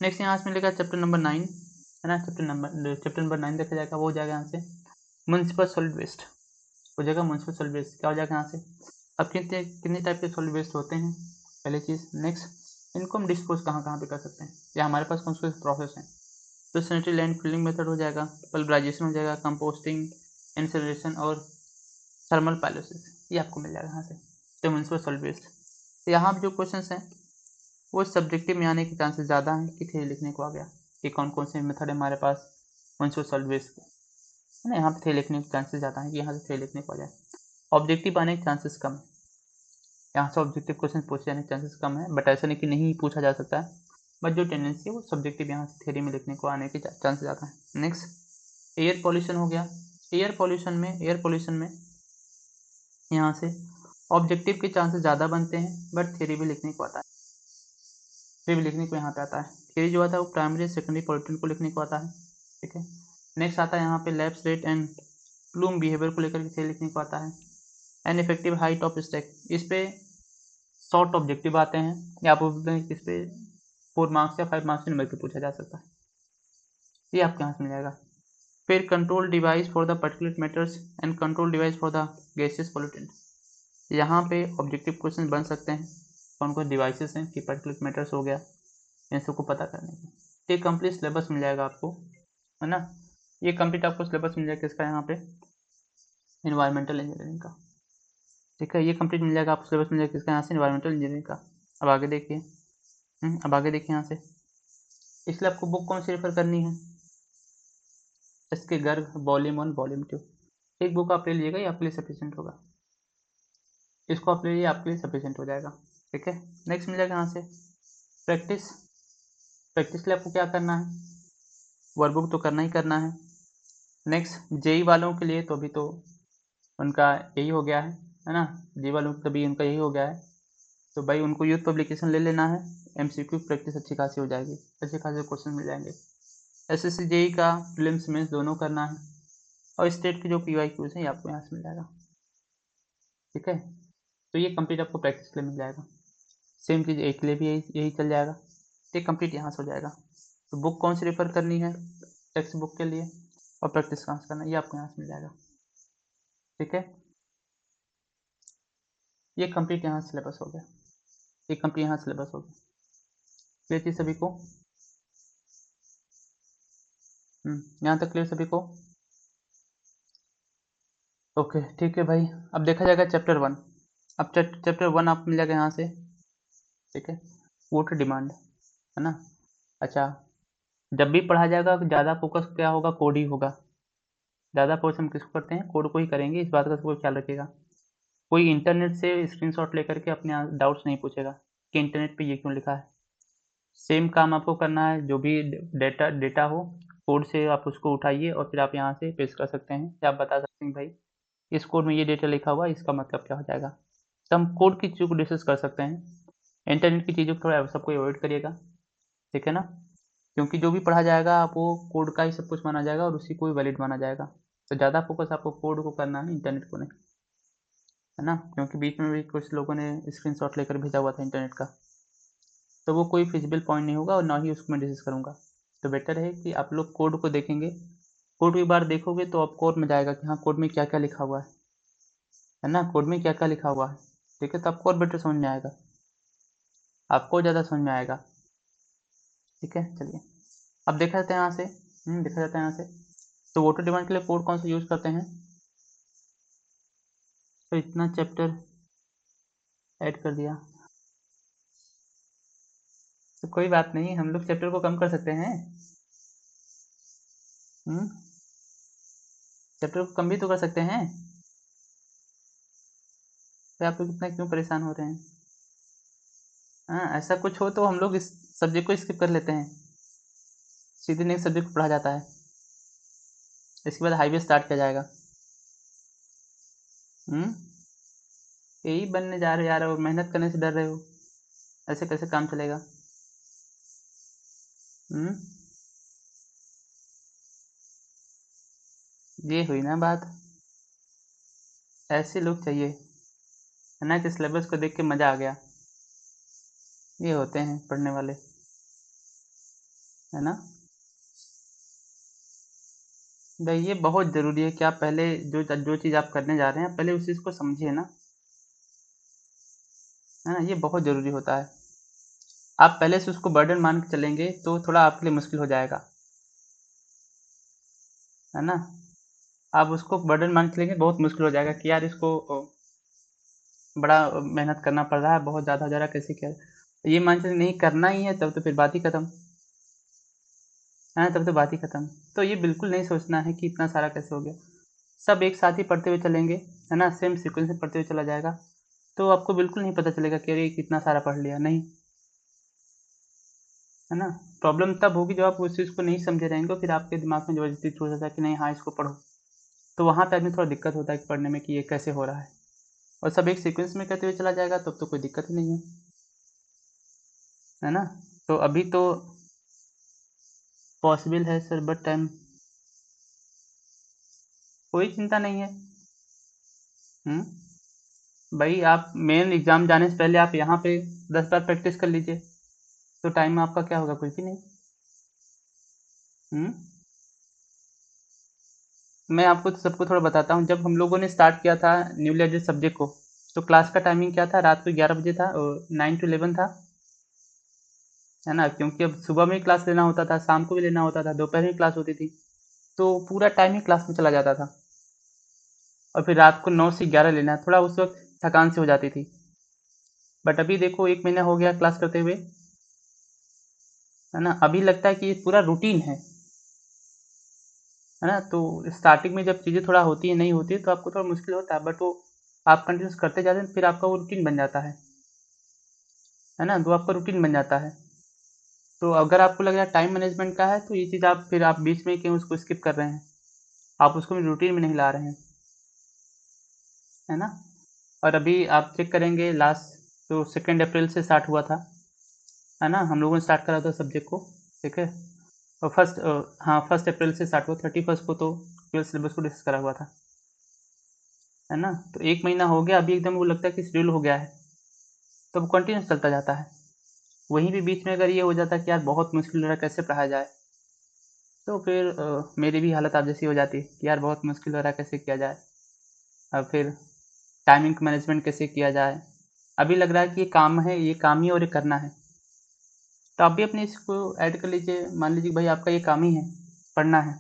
नेक्स्ट यहाँ से मिलेगा चैप्टर नंबर 9, है ना। चैप्टर नंबर 9 देखा जाएगा, वो हो जाएगा यहाँ से म्युनिसिपल सॉलिड वेस्ट हो जाएगा। म्युनिसिपल सॉलिड वेस्ट क्या हो जाएगा यहाँ से, अब कितने टाइप के सॉलिड वेस्ट होते हैं, पहली चीज़। नेक्स्ट, इनको हम डिस्पोज कहाँ कहाँ पे कर सकते हैं, या हमारे पास कौन से प्रोसेस हैं। तो सैनिटरी लैंड फिलिंग मेथड हो जाएगा, पल्वराइजेशन हो जाएगा, कंपोस्टिंग, इंसिनरेशन और थर्मल पाइलोसिस, ये आपको मिल जाएगा यहाँ से। तो म्युनिसिपल सॉलिड वेस्ट, तो यहाँ पे जो क्वेश्चन हैं वो सब्जेक्टिव में आने के चांसेस ज़्यादा हैं कि थ्योरी लिखने को आ गया कि कौन कौन से मेथड है हमारे पास म्युनिसिपल सॉलिड वेस्ट के, है ना। यहाँ पे थ्योरी लिखने के चांसेस ज़्यादा हैं कि यहाँ से थ्योरी लिखने को आ जाए। ऑब्जेक्टिव आने के चांसेस कम है, यहाँ से ऑब्जेक्टिव क्वेश्चन पूछे जाने के चांसेस कम है, बट ऐसा नहीं कि नहीं पूछा जा सकता है, बट जो टेंडेंसी है वो सब्जेक्टिव यहाँ से थ्योरी में लिखने को आने के चांसेस ज़्यादा है। नेक्स्ट, एयर पॉल्यूशन हो गया। एयर पॉल्यूशन में यहाँ से ऑब्जेक्टिव के चांसेस ज़्यादा बनते हैं, बट थ्योरी भी लिखने को आता है, थ्योरी भी लिखने को यहाँ पे आता है। थ्योरी जो आता है वो प्राइमरी सेकेंडरी पॉल्यूटेंट को लिखने को आता है। ठीक है, नेक्स्ट आता है यहाँ पे lapse rate and plume behaviour को लेकर के थ्योरी लिखने को आता है। And effective height of stack, इस पे शॉर्ट ऑब्जेक्टिव आते हैं, या आप बोलते हैं इस पे 4 मार्क्स या 5 मार्क्स के नंबर पे पूछा जा सकता है, ये आपके यहाँ से मिल जाएगा। फिर control device for the particulate matters and control device for the gases pollutant, यहाँ पे ऑब्जेक्टिव क्वेश्चन बन सकते हैं, कौन कौन डिवाइसेस हैं कि पर्टिकुलेट मैटर्स हो गया, इन सबको पता करने के। ये कंप्लीट सिलेबस मिल जाएगा आपको, है ना। ये कंप्लीट आपको सिलेबस मिल जाएगा किसका, यहाँ पे इन्वायरमेंटल इंजीनियरिंग का। ठीक है, ये कंप्लीट मिल जाएगा आपको, सिलेबस मिल जाएगा किसका, यहाँ से इन्वायरमेंटल इंजीनियरिंग का। अब आगे देखिए, यहाँ से, इसलिए आपको बुक कौन सी रेफर करनी है, इसके गर्ग वॉल्यूम 1 वॉल्यूम 2, एक बुक आप ले लीजिएगा, ये आपके लिए सफिशिएंट होगा, इसको आप ले लीजिए, आपके लिए सफिशिएंट हो जाएगा। ठीक है, नेक्स्ट मिल जाएगा यहाँ से प्रैक्टिस के लिए आपको क्या करना है, वर्कबुक तो करना ही करना है। नेक्स्ट, जेई वालों के लिए तो अभी तो उनका यही हो गया है ना, जेई वालों का भी उनका यही हो गया है, तो भाई उनको यूथ पब्लिकेशन ले लेना है, MCQ प्रैक्टिस अच्छी खासी हो जाएगी, अच्छे खासे क्वेश्चन मिल जाएंगे। SSC जेई का प्रीलिम्स मेंस दोनों करना है, और स्टेट के जो PYQs हैं ये आपको यहाँ से मिल जाएगा। ठीक है, तो ये कंप्लीट आपको प्रैक्टिस के लिए मिल जाएगा। सेम चीज़ एक के लिए भी यही चल जाएगा, ये कंप्लीट यहाँ से हो जाएगा। तो बुक कौन सी रेफर करनी है टेक्स्ट बुक के लिए, और प्रैक्टिस कहाँ से करना है, ये आपको यहाँ से मिल जाएगा। ठीक है, ये कंप्लीट यहाँ सिलेबस हो गया, ये कंप्लीट यहाँ सिलेबस हो गया। क्लियर थी सभी को, यहाँ तक क्लियर सभी को। ओके ठीक है भाई, अब देखा जाएगा चैप्टर 1। अब चैप्टर 1 आपको मिल जाएगा यहाँ से। ठीक है, वोटर डिमांड, है ना। अच्छा, जब भी पढ़ा जाएगा ज़्यादा फोकस क्या होगा, कोड ही होगा, ज़्यादा फोकस हम किसको करते हैं, कोड को ही करेंगे, इस बात का सबको ख्याल रखिएगा। कोई इंटरनेट से स्क्रीनशॉट लेकर के अपने डाउट्स नहीं पूछेगा कि इंटरनेट पे ये क्यों लिखा है। सेम काम आपको करना है, जो भी डेटा हो कोड से आप उसको उठाइए और फिर आप यहाँ से पेस्ट कर सकते हैं, या आप बता सकते हैं भाई इस कोड में ये डेटा लिखा हुआ है, इसका मतलब क्या हो जाएगा। तो हम कोड की चीज़ों को डिस्कस कर सकते हैं, इंटरनेट की चीज़ों को थोड़ा सबको अवॉइड करिएगा। ठीक है ना, क्योंकि जो भी पढ़ा जाएगा आप वो कोड का ही सब कुछ माना जाएगा और उसी को ही वैलिड माना जाएगा। तो ज़्यादा फोकस आपको कोड को करना है, इंटरनेट को नहीं, है ना। क्योंकि बीच में भी कुछ लोगों ने स्क्रीनशॉट लेकर भेजा हुआ था इंटरनेट का, तो वो कोई फिजिबल पॉइंट नहीं होगा और ना ही उसको मैं डिस्कस करूँगा। तो बेटर है कि आप लोग कोड को देखेंगे, कोड की बार देखोगे तो आपको और मजा आएगा कि हाँ कोड में क्या क्या लिखा हुआ है ना, कोड में क्या क्या लिखा हुआ है। ठीक है, तो आपको और बेटर समझ में आएगा, आपको ज़्यादा समझ में आएगा। ठीक है, चलिए अब देखा जाता है यहाँ से, देखा जाता है यहाँ से। तो वोटर डिमांड के लिए कोड कौन सा यूज़ करते हैं, तो इतना चैप्टर ऐड कर दिया, तो कोई बात नहीं, हम लोग चैप्टर को कम कर सकते हैं, चैप्टर को कम भी तो कर सकते हैं। तो आप लोग इतना क्यों परेशान हो रहे हैं? हाँ, ऐसा कुछ हो तो हम लोग इस सब्जेक्ट को स्किप कर लेते हैं, सीधे नेक्स्ट सब्जेक्ट को पढ़ा जाता है, इसके बाद हाईवे स्टार्ट किया जाएगा। यही बनने जा रहे हो यार, और मेहनत करने से डर रहे हो, ऐसे कैसे काम चलेगा? ये हुई ना बात। ऐसे लोग चाहिए, है ना, कि सिलेबस को देख के मज़ा आ गया। ये होते हैं पढ़ने वाले, है ना। भाई ये बहुत ज़रूरी है कि आप पहले जो चीज़ आप करने जा रहे हैं पहले उस चीज़ को समझिए ना, है ना, ये बहुत ज़रूरी होता है। आप पहले से उसको बर्डन मान के चलेंगे तो थोड़ा आपके लिए मुश्किल हो जाएगा, है ना। आप उसको बर्डन मान के चलेंगे बहुत मुश्किल हो जाएगा कि यार इसको बड़ा मेहनत करना पड़ रहा है, बहुत ज़्यादा हो जा रहा है, कैसे क्या। ये मान चलिए नहीं करना ही है तब तो फिर बात ही खत्म, है ना, तब तो बात ही खत्म। तो ये बिल्कुल नहीं सोचना है कि इतना सारा कैसे हो गया। सब एक साथ ही पढ़ते हुए चलेंगे, है ना, सेम सीक्वेंस में पढ़ते हुए चला जाएगा, तो आपको बिल्कुल नहीं पता चलेगा कि अरे कितना सारा पढ़ लिया, नहीं, है ना। प्रॉब्लम तब होगी जब आप उस चीज़ को नहीं समझे रहेंगे, फिर आपके दिमाग में ज़बरदस्ती छूट जाता है कि नहीं हाँ इसको पढ़ो, तो वहाँ पे आदमी थोड़ा दिक्कत होता है कि पढ़ने में कि ये कैसे हो रहा है। और सब एक सीक्वेंस में करते हुए चला जाएगा तब तो कोई दिक्कत ही नहीं है ना। तो अभी तो पॉसिबल है सर, बट टाइम, कोई चिंता नहीं है। भाई आप मेन एग्ज़ाम जाने से पहले आप यहाँ पे 10 बार प्रैक्टिस कर लीजिए, तो टाइम में आपका क्या होगा, कुछ भी नहीं। हम्म मैं आपको तो सबको थोड़ा बताता हूँ, जब हम लोगों ने स्टार्ट किया था न्यूली एडेड सब्जेक्ट को, तो क्लास का टाइमिंग क्या था, रात को 11 बजे था और 9 to 11 था, है ना, क्योंकि अब सुबह में ही क्लास लेना होता था, शाम को भी लेना होता था, दोपहर में क्लास होती थी, तो पूरा टाइम ही क्लास में चला जाता था। और फिर रात को 9 से 11 लेना, थोड़ा उस वक्त थकान से हो जाती थी। बट अभी देखो 1 महीना हो गया क्लास करते हुए, है ना, अभी लगता है कि ये पूरा रूटीन है ना। तो स्टार्टिंग में जब चीज़ें थोड़ा होती है नहीं होती है तो आपको थोड़ा मुश्किल होता है, बट वो आप कंटिन्यूस करते जाते हैं फिर आपका वो रूटीन बन जाता है ना, तो आपका रूटीन बन जाता है। तो अगर आपको लग रहा है टाइम मैनेजमेंट का है तो ये चीज़ आप फिर आप बीच में क्यों उसको स्किप कर रहे हैं, आप उसको भी रूटीन में नहीं ला रहे हैं, है ना। और अभी आप चेक करेंगे लास्ट तो 2 अप्रैल से स्टार्ट हुआ था, है ना, हम लोगों ने स्टार्ट करा था सब्जेक्ट को, ठीक है। और हाँ 1 अप्रैल से स्टार्ट हुआ, 31 को तो ट्वेल्थ सिलेबस को डिस्कस करा हुआ था, है ना। तो 1 महीना हो गया, अभी एकदम वो लगता है कि शेड्यूल हो गया है, तो वो कंटिन्यूस चलता जाता है। वहीं भी बीच में अगर ये हो जाता है कि यार बहुत मुश्किल हो रहा है कैसे पढ़ाया जाए, तो फिर मेरी भी हालत आप जैसी हो जाती है कि यार बहुत मुश्किल हो रहा है कैसे किया जाए। अब फिर टाइमिंग मैनेजमेंट कैसे किया जाए, अभी लग रहा है कि ये काम है, ये काम ही और ये करना है, तो आप भी अपने इसको ऐड कर लीजिए। मान लीजिए भाई आपका ये काम ही है, पढ़ना है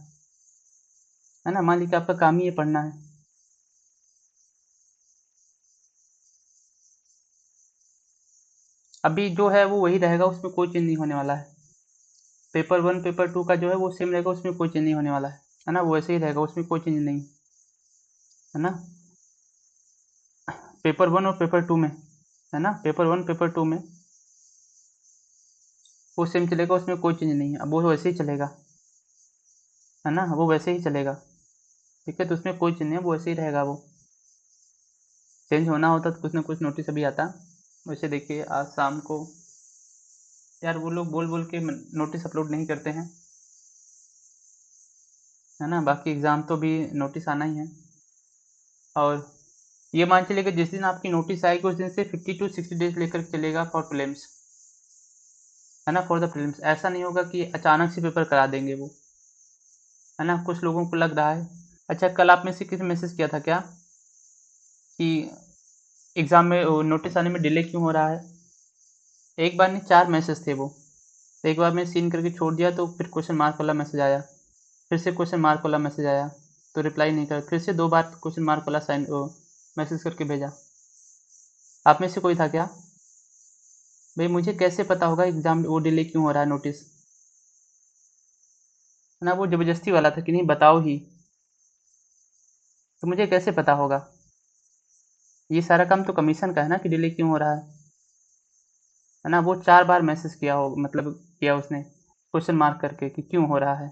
ना, मान लीजिए आपका काम ही है पढ़ना है। अभी जो है वो वही रहेगा, उसमें कोई चेंज नहीं होने वाला है। पेपर 1 पेपर 2 का जो है वो सेम रहेगा, उसमें कोई चेंज नहीं होने वाला है ना, वो वैसे ही रहेगा, उसमें कोई चेंज नहीं, है ना। पेपर 1 और पेपर 2 में, है ना, पेपर 1 पेपर 2 में वो सेम चलेगा, उसमें कोई चेंज नहीं है, अब वो वैसे ही चलेगा, है ना, वो वैसे ही चलेगा, ठीक है, तो उसमें कोई चेंज नहीं है, वो वैसे ही रहेगा। वो चेंज होना होता तो कुछ ना कुछ नोटिस अभी आता। वैसे देखिए आज शाम को, यार वो लोग बोल बोल के नोटिस अपलोड नहीं करते हैं, है ना, बाकी एग्ज़ाम तो भी नोटिस आना ही है। और ये मान चलिए कि जिस दिन आपकी नोटिस आएगी उस दिन से 50 to 60 डेज लेकर चलेगा फॉर प्रीलिम्स, है ना, फॉर द प्रीलिम्स। ऐसा नहीं होगा कि अचानक से पेपर करा देंगे वो, है ना, कुछ लोगों को लग रहा है। अच्छा कल आप में से किसी मैसेज किया था क्या कि एग्ज़ाम में नोटिस आने में डिले क्यों हो रहा है? एक बार नहीं 4 मैसेज थे वो, एक बार मैंने सीन करके छोड़ दिया तो फिर क्वेश्चन मार्क वाला मैसेज आया, फिर से क्वेश्चन मार्क वाला मैसेज आया, तो रिप्लाई नहीं कर, फिर से 2 बार क्वेश्चन मार्क वाला साइन मैसेज करके भेजा। आप में से कोई था क्या? भाई मुझे कैसे पता होगा एग्ज़ाम वो डिले क्यों हो रहा है नोटिस, ना, वो जबरदस्ती वाला था कि नहीं बताओ ही, तो मुझे कैसे पता होगा? ये सारा काम तो कमीशन का है ना कि डिले क्यों हो रहा है ना? वो 4 बार मैसेज किया हो, मतलब किया उसने क्वेश्चन मार्क करके कि क्यों हो रहा है।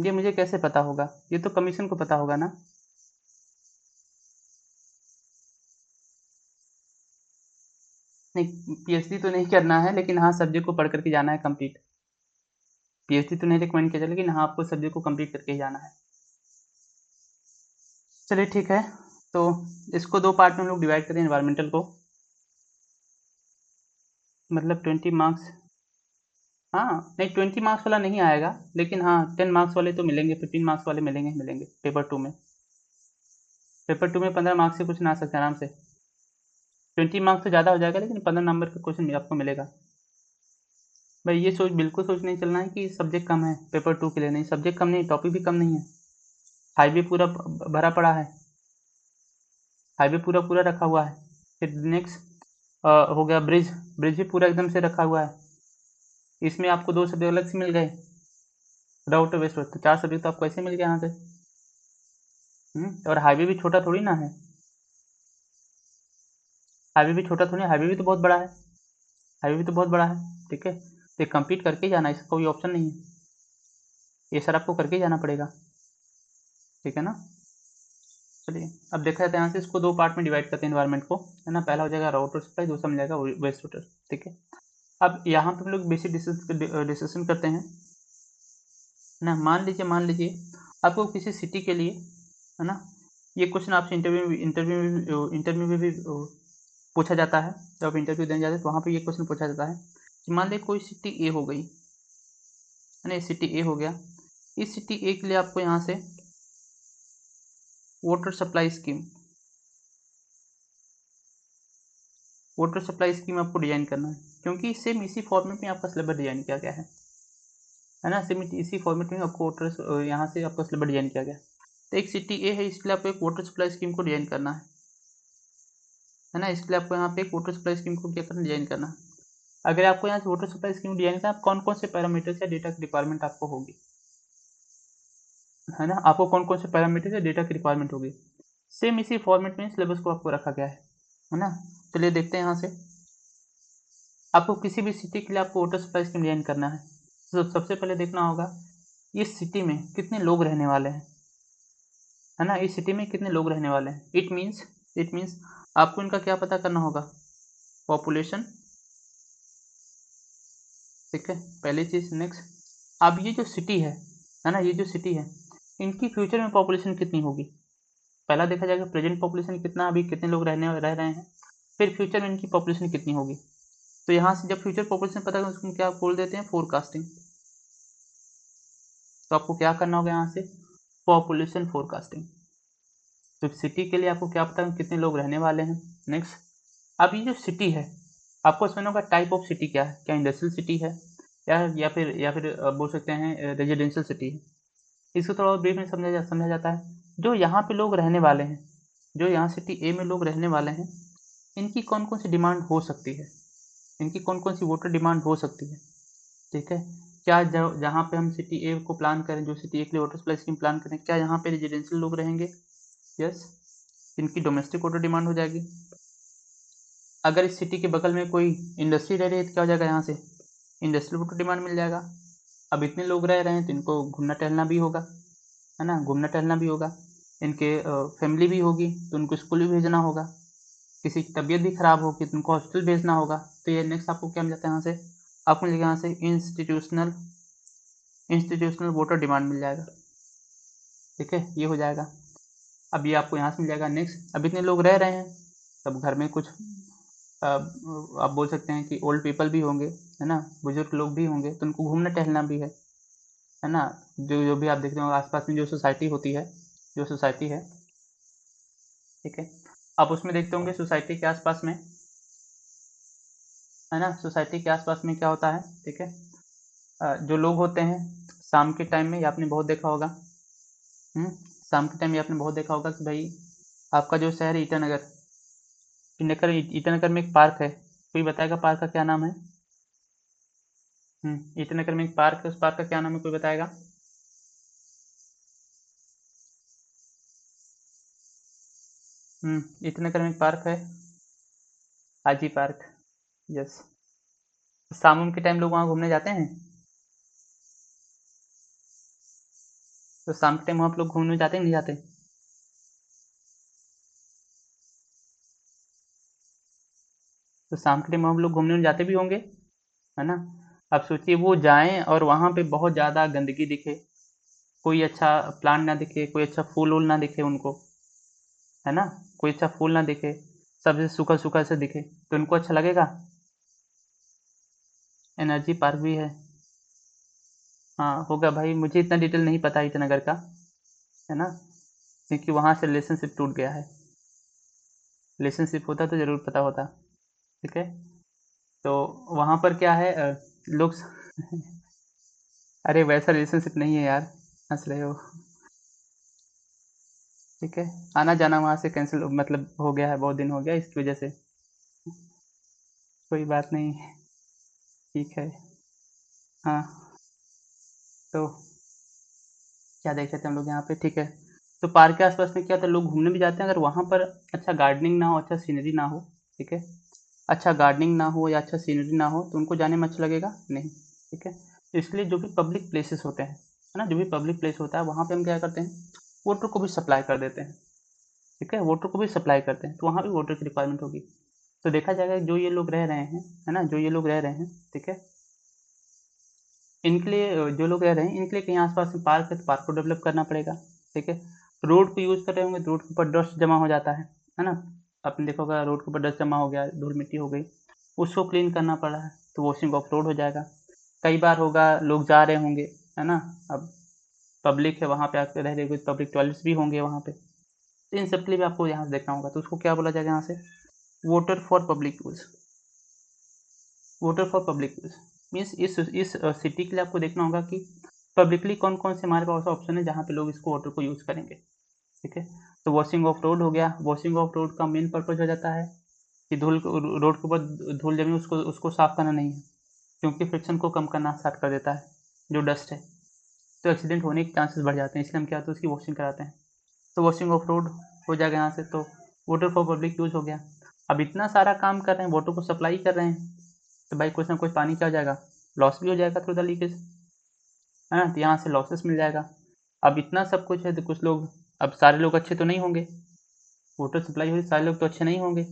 ये मुझे कैसे पता होगा? ये तो कमीशन को पता होगा ना। नहीं, पीएचडी तो नहीं करना है, लेकिन हाँ सब्जेक्ट को पढ़ करके जाना है कंप्लीट। पीएचडी तो नहीं रिकमेंड किया जाए, लेकिन हाँ आपको सब्जेक्ट को कंप्लीट करके ही जाना है। चलिए ठीक है, तो इसको 2 पार्ट में हम लोग डिवाइड करें एनवायरमेंटल को, मतलब 20 मार्क्स। हाँ, नहीं 20 मार्क्स वाला नहीं आएगा, लेकिन हाँ 10 मार्क्स वाले तो मिलेंगे, 15 मार्क्स वाले मिलेंगे ही मिलेंगे पेपर 2 में। पेपर 2 में 15 मार्क्स से कुछ ना आ सकते आराम से। 20 मार्क्स तो ज़्यादा हो जाएगा, लेकिन 15 नंबर का क्वेश्चन आपको मिलेगा। भाई ये बिल्कुल सोच नहीं चलना है कि सब्जेक्ट कम है पेपर 2 के लिए, नहीं सब्जेक्ट कम नहीं, टॉपिक भी कम नहीं है। हाईवे पूरा भरा पड़ा है, हाईवे पूरा पूरा रखा हुआ है। फिर नेक्स्ट हो गया ब्रिज, ब्रिज भी पूरा एकदम से रखा हुआ है। इसमें आपको 2 सब्जेक्ट अलग से मिल गए, राउट और वेस्ट, तो 4 सब्जेक्ट तो आपको ऐसे मिल गए यहाँ से। और हाईवे भी छोटा थोड़ी ना है, हाईवे भी छोटा थोड़ी, हाईवे भी तो बहुत बड़ा है, हाईवे भी तो बहुत बड़ा है। ठीक है, तो ये कंप्लीट करके ही जाना, इसका कोई ऑप्शन नहीं है, ये सर आपको करके ही जाना पड़ेगा। ठीक है ना। चलिए अब देखा जाता है, यहाँ से इसको 2 पार्ट में डिवाइड करते हैं एनवायरनमेंट को, है ना। पहला हो जाएगा राउटर सप्लाई, दूसरा मिल जाएगा वेस्ट वाटर। ठीक है, अब यहाँ पे हम लोग बेसिक डिस्कशन करते हैं ना। मान लीजिए आपको किसी सिटी के लिए, है ना, ये क्वेश्चन आपसे इंटरव्यू में भी पूछा जाता है। जब आप इंटरव्यू देने जाते हैं तो वहाँ पे ये क्वेश्चन पूछा जाता है कि मान लीजिए कोई सिटी ए हो गई, है ना, सिटी ए हो गया। इस सिटी ए के लिए आपको यहाँ से water supply scheme, water supply scheme आपको डिजाइन करना है, क्योंकि सेम इसी फॉर्मेट में आपका सिलेबस डिजाइन किया गया है ना। सेम इसी फॉर्मेट में आपको वाटर, यहाँ से आपका सिलेबस डिजाइन किया गया है। तो एक सिटी ए है, इसके लिए आपको एक वाटर सप्लाई स्कीम को डिजाइन करना है ना। इसके लिए आपको यहाँ पे एक वाटर सप्लाई स्कीम को क्या करना, डिजाइन करना है। अगर आपको यहाँ से वाटर सप्लाई स्कीम डिजाइन करना, कौन कौन से पैरामीटर्स या डेटा की रिक्वायरमेंट आपको होगी, है ना, आपको कौन कौन से पैरामीटर्स या डेटा की रिक्वायरमेंट होगी। सेम इसी फॉर्मेट में सिलेबस को आपको रखा गया है ना। चलिए देखते हैं यहाँ से, आपको किसी भी सिटी के लिए आपको वाटर सप्लाई स्कीम डिजाइन करना है। तो सबसे पहले देखना होगा इस सिटी में कितने लोग रहने वाले हैं, है ना। इस सिटी में कितने लोग रहने वाले हैं, इट मीन्स आपको इनका क्या पता करना होगा, पॉपुलेशन। ठीक है, पहली चीज। नेक्स्ट, अब ये जो सिटी है ना, ये जो सिटी है, इनकी फ्यूचर में पॉपुलेशन कितनी होगी। पहला देखा जाएगा प्रेजेंट पॉपुलेशन कितना, अभी कितने लोग रह रहे हैं, फिर फ्यूचर में इनकी पॉपुलेशन कितनी होगी। तो यहाँ से जब फ्यूचर पॉपुलेशन पता करें, उसको क्या बोल देते हैं, फोरकास्टिंग। तो आपको क्या करना होगा यहाँ से, पॉपुलेशन फोरकास्टिंग। तो सिटी के लिए आपको क्या पता है कितने लोग रहने वाले हैं। नेक्स्ट, अब ये जो सिटी है, आपको समझना होगा टाइप ऑफ सिटी क्या है, क्या इंडस्ट्रियल सिटी है या फिर बोल सकते हैं रेजिडेंशियल सिटी है। इसको थोड़ा ब्रीफ में समझा जाता है। जो यहाँ पे लोग रहने वाले हैं, जो यहाँ सिटी ए में लोग रहने वाले हैं, इनकी कौन कौन सी डिमांड हो सकती है, इनकी कौन कौन सी वाटर डिमांड हो सकती है। ठीक है, क्या जहाँ पे हम सिटी ए को प्लान करें, जो सिटी ए के लिए वाटर सप्लाई स्कीम प्लान करें, क्या यहाँ पे रेजिडेंशियल लोग रहेंगे, यस, इनकी डोमेस्टिक वाटर डिमांड हो जाएगी। अगर इस सिटी के बगल में कोई इंडस्ट्री रह रही है तो क्या हो जाएगा, यहाँ से इंडस्ट्रियल वाटर डिमांड मिल जाएगा। अब इतने लोग रह रहे हैं तो इनको घूमना टहलना भी होगा, है ना, घूमना टहलना भी होगा। इनके फैमिली भी होगी तो उनको स्कूल भी भेजना होगा, किसी की तबीयत भी खराब होगी तो उनको हॉस्पिटल भेजना होगा। तो ये नेक्स्ट आपको क्या मिल जाता है, यहाँ से आपको मिल यहाँ से इंस्टीट्यूशनल वाटर डिमांड मिल जाएगा। ठीक है, ये हो जाएगा। अब ये आपको यहाँ से मिल जाएगा। नेक्स्ट, अब इतने लोग रह रहे हैं, तब घर में कुछ आप बोल सकते हैं कि ओल्ड पीपल भी होंगे, है ना, बुजुर्ग लोग भी होंगे, तो उनको घूमना टहलना भी है ना। जो जो भी आप देखते हो आसपास में जो सोसाइटी होती है, जो सोसाइटी है, ठीक है, आप उसमें देखते होंगे सोसाइटी के आसपास में, है ना, सोसाइटी के आसपास में क्या होता है, ठीक है, जो लोग होते हैं शाम के टाइम में, ये आपने बहुत देखा होगा, शाम के टाइम ये आपने बहुत देखा होगा कि भाई आपका जो शहर है ईटानगर, ईटानगर में एक पार्क है, कोई बताएगा पार्क का क्या नाम है। ईटानगर में एक पार्क है, उस पार्क का क्या नाम है, कोई बताएगा? ईटानगर में एक पार्क है, हाजी पार्क। यस। शाम के टाइम लोग वहाँ घूमने जाते हैं। तो शाम के टाइम वहाँ पे लोग घूमने जाते हैं, नहीं जाते? तो शाम के टाइम वहाँ पे लोग घूमने जाते भी होंगे, है ना? अब सोचिए वो जाएं और वहाँ पे बहुत ज़्यादा गंदगी दिखे, कोई अच्छा प्लांट ना दिखे, कोई अच्छा फूल वूल ना दिखे उनको, है ना? कोई अच्छा फूल ना दिखे, सब सूखा सूखा से दिखे, तो उनको अच्छा लगेगा? एनर्जी पार्क भी है। हाँ होगा भाई, मुझे इतना डिटेल नहीं पता ईटानगर का, है ना? क्योंकि वहाँ से रिलेशनशिप टूट गया है। रिलेशनशिप होता तो ज़रूर पता होता। ठीक है। तो वहाँ पर क्या है, लोग अरे वैसा रिलेशनशिप नहीं है यार, हंस रहे हो। ठीक है। आना जाना वहाँ से कैंसिल मतलब हो गया है, बहुत दिन हो गया इसकी वजह से। कोई बात नहीं। ठीक है। हाँ। तो क्या देख रहे थे हम लोग यहाँ पे, ठीक है। तो पार्क के आसपास में क्या होता है, लोग घूमने भी जाते हैं, अगर वहाँ पर अच्छा गार्डनिंग ना हो, अच्छा सीनरी ना हो। ठीक है। अच्छा गार्डनिंग ना हो या अच्छा सीनरी ना हो तो उनको जाने में अच्छा लगेगा नहीं। ठीक है। तो इसलिए जो भी पब्लिक प्लेसेस होते हैं, है ना, जो भी पब्लिक प्लेस होता है वहाँ पे हम क्या करते हैं, वोटर को भी सप्लाई कर देते हैं। ठीक है, वोटर को भी सप्लाई करते हैं, तो वहाँ भी वोटर की रिक्वायरमेंट होगी। तो देखा जाएगा जो ये लोग रह रहे हैं, है ना, जो ये लोग रह रहे हैं, ठीक है, इनके लिए जो लोग रह रहे हैं इनके लिए कहीं आसपास में पार्क है तो पार्क को डेवलप करना पड़ेगा। ठीक है। रोड को यूज़ कर रहे होंगे तो रोड के ऊपर डस्ट जमा हो जाता है ना? आपने देखा होगा रोड के ऊपर डस्ट जमा हो गया, धूल मिट्टी हो गई, उसको क्लीन करना पड़ रहा है, तो वॉशिंग ऑफ रोड हो जाएगा। कई बार होगा लोग जा रहे होंगे, है ना, अब पब्लिक है वहाँ पे आके रह रहे, कुछ पब्लिक टॉयलेट्स भी होंगे वहाँ पे, तो इन सब के लिए भी आपको यहाँ से देखना होगा, तो उसको क्या बोला जाएगा यहाँ से, voter for public use. Voter for public use means इस सिटी के लिए आपको देखना होगा कि पब्लिकली कौन कौन से हमारे पास ऑप्शन है जहाँ पे लोग इसको वाटर को यूज़ करेंगे। ठीक है। तो वॉशिंग ऑफ रोड हो गया, वॉशिंग ऑफ रोड का मेन पर्पज हो जाता है कि धूल रोड के ऊपर धूल जमी उसको उसको साफ करना नहीं है, क्योंकि फ्रिक्शन को कम करना स्टार्ट कर देता है जो डस्ट है, तो एक्सीडेंट होने के चांसेस बढ़ जाते हैं, इसलिए हम क्या होता है उसकी वॉशिंग कराते हैं। तो वॉशिंग ऑफ रोड हो जाएगा यहाँ से, तो वाटर फॉर पब्लिक यूज़ हो गया। अब इतना सारा काम कर रहे हैं, वाटर को सप्लाई कर रहे हैं, तो भाई कुछ ना कुछ पानी क्या हो जाएगा, लॉस भी हो जाएगा थ्रू द लीकेज, है ना, तो यहाँ से लॉसेस मिल जाएगा। अब इतना सब कुछ है तो कुछ लोग, अब सारे लोग अच्छे तो नहीं होंगे, वाटर सप्लाई हुई सारे लोग तो अच्छे नहीं होंगे,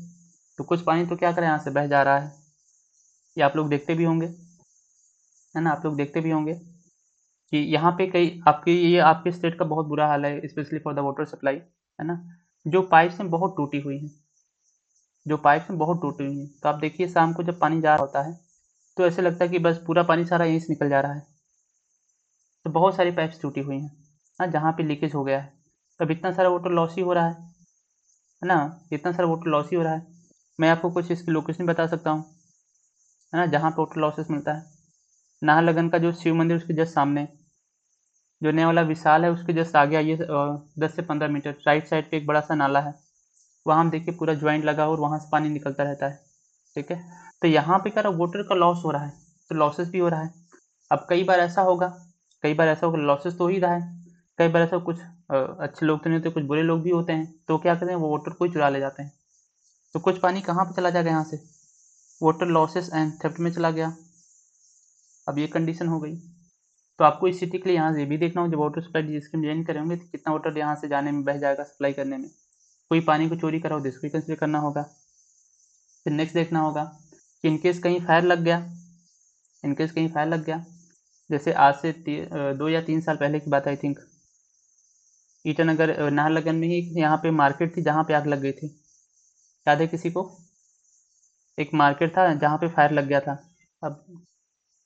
तो कुछ पानी तो क्या करें यहाँ से बह जा रहा है, ये आप लोग देखते भी होंगे, है ना, आप लोग देखते भी होंगे कि यहाँ पे कई आपके ये आपके स्टेट का बहुत बुरा हाल है, specially for the water supply, है ना, जो पाइप्स हैं बहुत टूटी हुई हैं, जो पाइप्स हैं बहुत टूटी हुई हैं, तो आप देखिए शाम को जब पानी जा रहा होता है तो ऐसे लगता है कि बस पूरा पानी सारा यहीं से निकल जा रहा है, तो बहुत सारी पाइप्स टूटी हुई हैं, हाँ, जहाँ पे लीकेज हो गया है। अब इतना सारा वाटर लॉस ही हो रहा है ना, इतना सारा वाटर लॉस ही हो रहा है। मैं आपको कुछ इसकी लोकेशन बता सकता हूँ, है ना, जहाँ पे वाटर लॉसेस मिलता है। नाहरलगन का जो शिव मंदिर उसके जस्ट सामने, जो नया वाला विशाल है उसके जस्ट आगे आइए 10 से 15 मीटर राइट साइड पे एक बड़ा सा नाला है, वहाँ हम देखिए पूरा ज्वाइंट लगा और वहाँ से पानी निकलता रहता है। ठीक है। तो यहाँ पे क्या रहा, वाटर का लॉस हो रहा है, तो लॉसेस भी हो रहा है। अब कई बार ऐसा होगा, कई बार ऐसा होगा लॉसेस तो हो ही रहा है, कई बार ऐसा कुछ अच्छे लोग तो नहीं होते, कुछ बुरे लोग भी होते हैं, तो क्या करते हैं वो वाटर को ही चुरा ले जाते हैं, तो कुछ पानी कहाँ पे चला जाएगा यहाँ से, वाटर लॉसेस एंड थेफ्ट में चला गया। अब ये कंडीशन हो गई। तो आपको इस सिटी के लिए यहाँ से भी देखना होगा, जब वाटर सप्लाई स्कीम डिजाइन करेंगे तो कितना वाटर यहाँ से जाने में बह जाएगा सप्लाई करने में, कोई पानी को चोरी करा हो तो इसको भी कंसिडर करना होगा। फिर नेक्स्ट देखना होगा कि इनकेस कहीं फायर लग गया, इनकेस कहीं फायर लग गया, जैसे आज से 2 या 3 साल पहले की बात आई थिंक, ईटानगर नाहरलगन में ही यहाँ पे मार्केट थी जहाँ पे आग लग गई थी, याद है किसी को? एक मार्केट था जहाँ पे फायर लग गया था। अब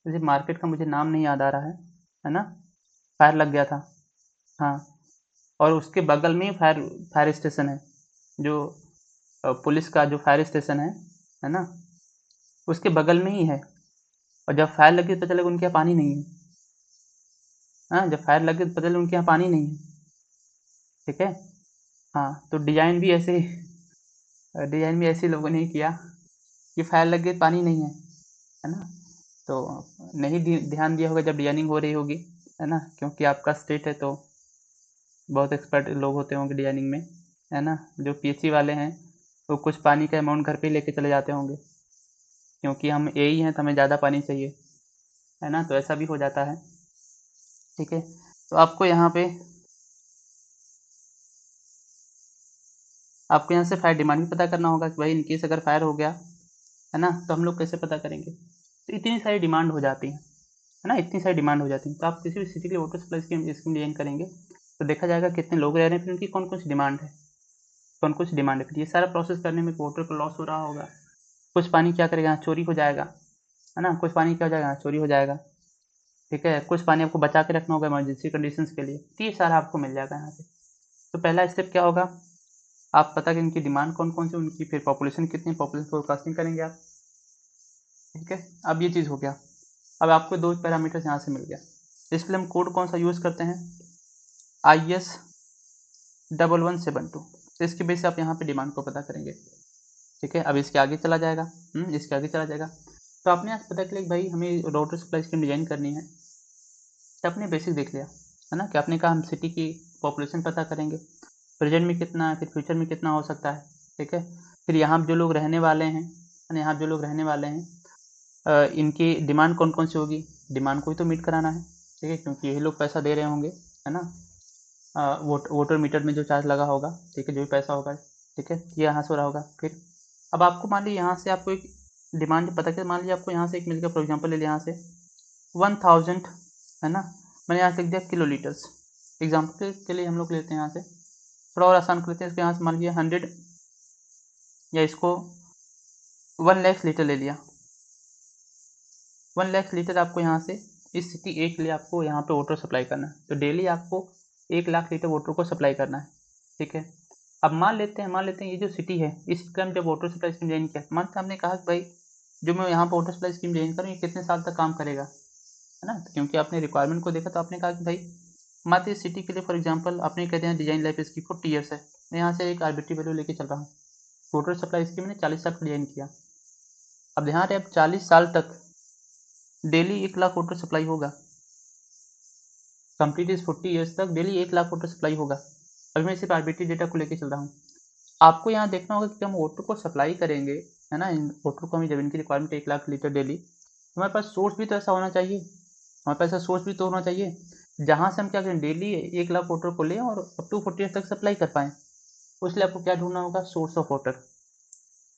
जैसे मार्केट का मुझे नाम नहीं याद आ रहा है ना, फायर लग गया था। हाँ। और उसके बगल में ही फायर फायर स्टेशन है, जो पुलिस का जो फायर स्टेशन है ना, उसके बगल में ही है। और जब फायर लगी तो पता चला उनके यहाँ पानी नहीं है। हाँ, जब फायर लगी तो पता चला उनके यहाँ पानी नहीं है। ठीक है। हाँ, तो डिजाइन भी ऐसे लोगों ने ही किया कि फायर लग गई पानी नहीं है ना, तो नहीं ध्यान दिया होगा जब डिजाइनिंग हो रही होगी, है ना, क्योंकि आपका स्टेट है तो बहुत एक्सपर्ट लोग होते होंगे डिजाइनिंग में, है ना। जो पीएचई वाले हैं वो कुछ पानी का अमाउंट घर पे लेके चले जाते होंगे, क्योंकि हम एई हैं तो हमें ज़्यादा पानी चाहिए, है ना, तो ऐसा भी हो जाता है। ठीक है, तो आपको यहाँ से फायर डिमांड भी पता करना होगा कि भाई इनकेस अगर फायर हो गया, है ना, तो हम लोग कैसे पता करेंगे। तो इतनी सारी डिमांड हो जाती है ना, इतनी सारी डिमांड हो जाती है। तो आप किसी भी सिटी के लिए वाटर सप्लाई स्कीम डिजाइन करेंगे तो देखा जाएगा कितने लोग रह रहे हैं, फिर उनकी कौन कौन सी डिमांड है, कौन कौन सी डिमांड है। फिर ये सारा प्रोसेस करने में वाटर को लॉस हो रहा होगा, कुछ पानी क्या करेगा, चोरी हो जाएगा, है ना, कुछ पानी क्या हो जाएगा, चोरी हो जाएगा। ठीक है, कुछ पानी आपको बचा के रखना होगा इमरजेंसी कंडीशंस के लिए, तो ये सारा आपको मिल जाएगा यहाँ पे। तो पहला स्टेप क्या होगा, आप पता करें इनकी डिमांड कौन कौन सी, उनकी फिर पॉपुलेशन कितनी, पॉपुलेशन फोरकास्टिंग करेंगे आप। ठीक है, अब ये चीज़ हो गया। अब आपको दो पैरामीटर्स यहाँ से मिल गया, इसके लिए हम कोड कौन सा यूज़ करते हैं, IS 1172। तो इसके बेस से आप यहाँ पे डिमांड को पता करेंगे। ठीक है, अब इसके आगे चला जाएगा, इसके आगे चला जाएगा। तो आपने आज पता किया कि भाई हमें वाटर सप्लाई स्कीम डिजाइन करनी है, तो आपने बेसिक देख लिया, है ना, कि आपने कहा हम सिटी की पॉपुलेशन पता करेंगे, प्रेजेंट में कितना है, फिर फ्यूचर में कितना हो सकता है। ठीक है, फिर यहाँ जो लोग रहने वाले हैं, यहाँ जो लोग रहने वाले हैं इनकी डिमांड कौन कौन सी होगी, डिमांड को ही तो मीट कराना है। ठीक है, क्योंकि यही लोग पैसा दे रहे होंगे, है ना, वाटर मीटर में जो चार्ज लगा होगा, ठीक है, जो भी पैसा होगा, ठीक है, ये यहाँ से हो रहा होगा। फिर अब आपको मान लीजिए यहाँ से आपको एक डिमांड पता चल, मान लीजिए आपको यहाँ से एक मिल गया, फॉर एग्जाम्पल ले लिया यहाँ से 1000, है ना, मैंने यहाँ से लिख दिया किलो लीटर्स। एग्जाम्पल के लिए हम लोग लेते हैं यहाँ से, थोड़ा और आसान कर लेते हैं, इसको यहाँ से मान लीजिए 100 या इसको 1 लाख लीटर ले लिया। 1 लाख लीटर आपको यहाँ से इस सिटी ए के लिए आपको यहाँ पे वाटर सप्लाई करना है, तो डेली आपको 1 लाख लीटर वाटर को सप्लाई करना है। ठीक है, अब मान लेते हैं ये जो सिटी है, इस हम जब वाटर सप्लाई स्कीम डिजाइन किया, मानते हमने कहा कि भाई जो मैं यहाँ पर वाटर सप्लाई स्कीम डिजाइन करूँ ये कितने साल तक काम करेगा, है ना, क्योंकि आपने रिक्वायरमेंट को देखा, तो आपने कहा कि भाई मात्र इस सिटी के लिए फॉर एग्जाम्पल आपने कहते हैं डिजाइन लाइफ इसकी 40 ईयर्स है, मैं यहाँ से एक आर्बिट्री वैल्यू लेके चल रहा हूँ। वाटर सप्लाई स्कीम मैंने 40 साल का डिजाइन किया। अब ध्यान रहे, अब 40 साल तक डेली 1 लाख वाटर सप्लाई होगा, कंप्लीट इस 40 ईयर्स तक डेली 1 लाख वाटर सप्लाई होगा। अभी मैं सिर्फ आर्बिट्री डेटा को लेके चल रहा हूँ। आपको यहाँ देखना होगा कि हम वाटर को सप्लाई करेंगे, है ना, वाटर को हमें जब इनकी रिक्वायरमेंट 1 लाख लीटर डेली, हमारे पास सोर्स भी तो ऐसा होना चाहिए, हमारे पास ऐसा सोर्स भी तो होना चाहिए जहाँ से हम क्या करें, डेली 1 लाख वाटर को लें और अप टू 40 ईयर्स तक सप्लाई कर पाएँ। उसके लिए आपको क्या ढूंढना होगा, सोर्स ऑफ वाटर।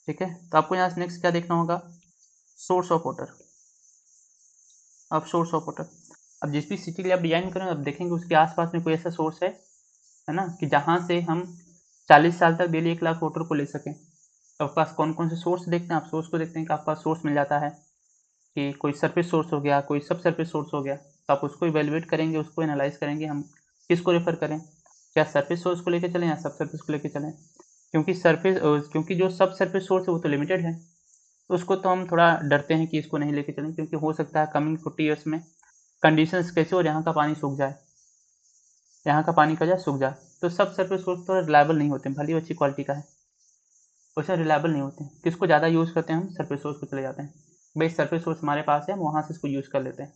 ठीक है, तो आपको यहाँ से नेक्स्ट क्या देखना होगा, सोर्स ऑफ वाटर। अब सोर्स ऑफ वाटर, अब जिस भी सिटी के लिए आप डिजाइन करें, अब देखेंगे उसके आसपास में कोई ऐसा सोर्स है ना, कि जहाँ से हम 40 साल तक डेली 1 लाख वाटर को ले सकें। तो आपके पास कौन कौन से सोर्स देखते हैं, आप सोर्स को देखते हैं कि आपके पास सोर्स मिल जाता है कि कोई सरफेस सोर्स हो गया, कोई सब सरफेस सोर्स हो गया, तो आप उसको इवेलुएट करेंगे, उसको एनालाइज करेंगे हम किसको रेफर करें, क्या सरफेस सोर्स को लेकर चलें या सब सरफेस को लेकर चलें। क्योंकि जो सब सरफेस सोर्स है वो तो लिमिटेड है, तो उसको तो हम थोड़ा डरते हैं कि इसको नहीं लेके चलें, क्योंकि हो सकता है कमिंग 40 ईयर्स में कंडीशंस कैसे और यहाँ का पानी सूख जाए, यहाँ का पानी का जाए सूख जाए। तो सब सरफेस सोर्स थोड़ा रिलायबल नहीं होते, भली अच्छी क्वालिटी का है, वैसे रिलायबल नहीं होते हैं। किसको ज़्यादा यूज़ करते हैं, हम सरफेस सोर्स को चले जाते हैं, भाई सरफेस सोर्स हमारे पास है, हम वहाँ से इसको यूज़ कर लेते हैं,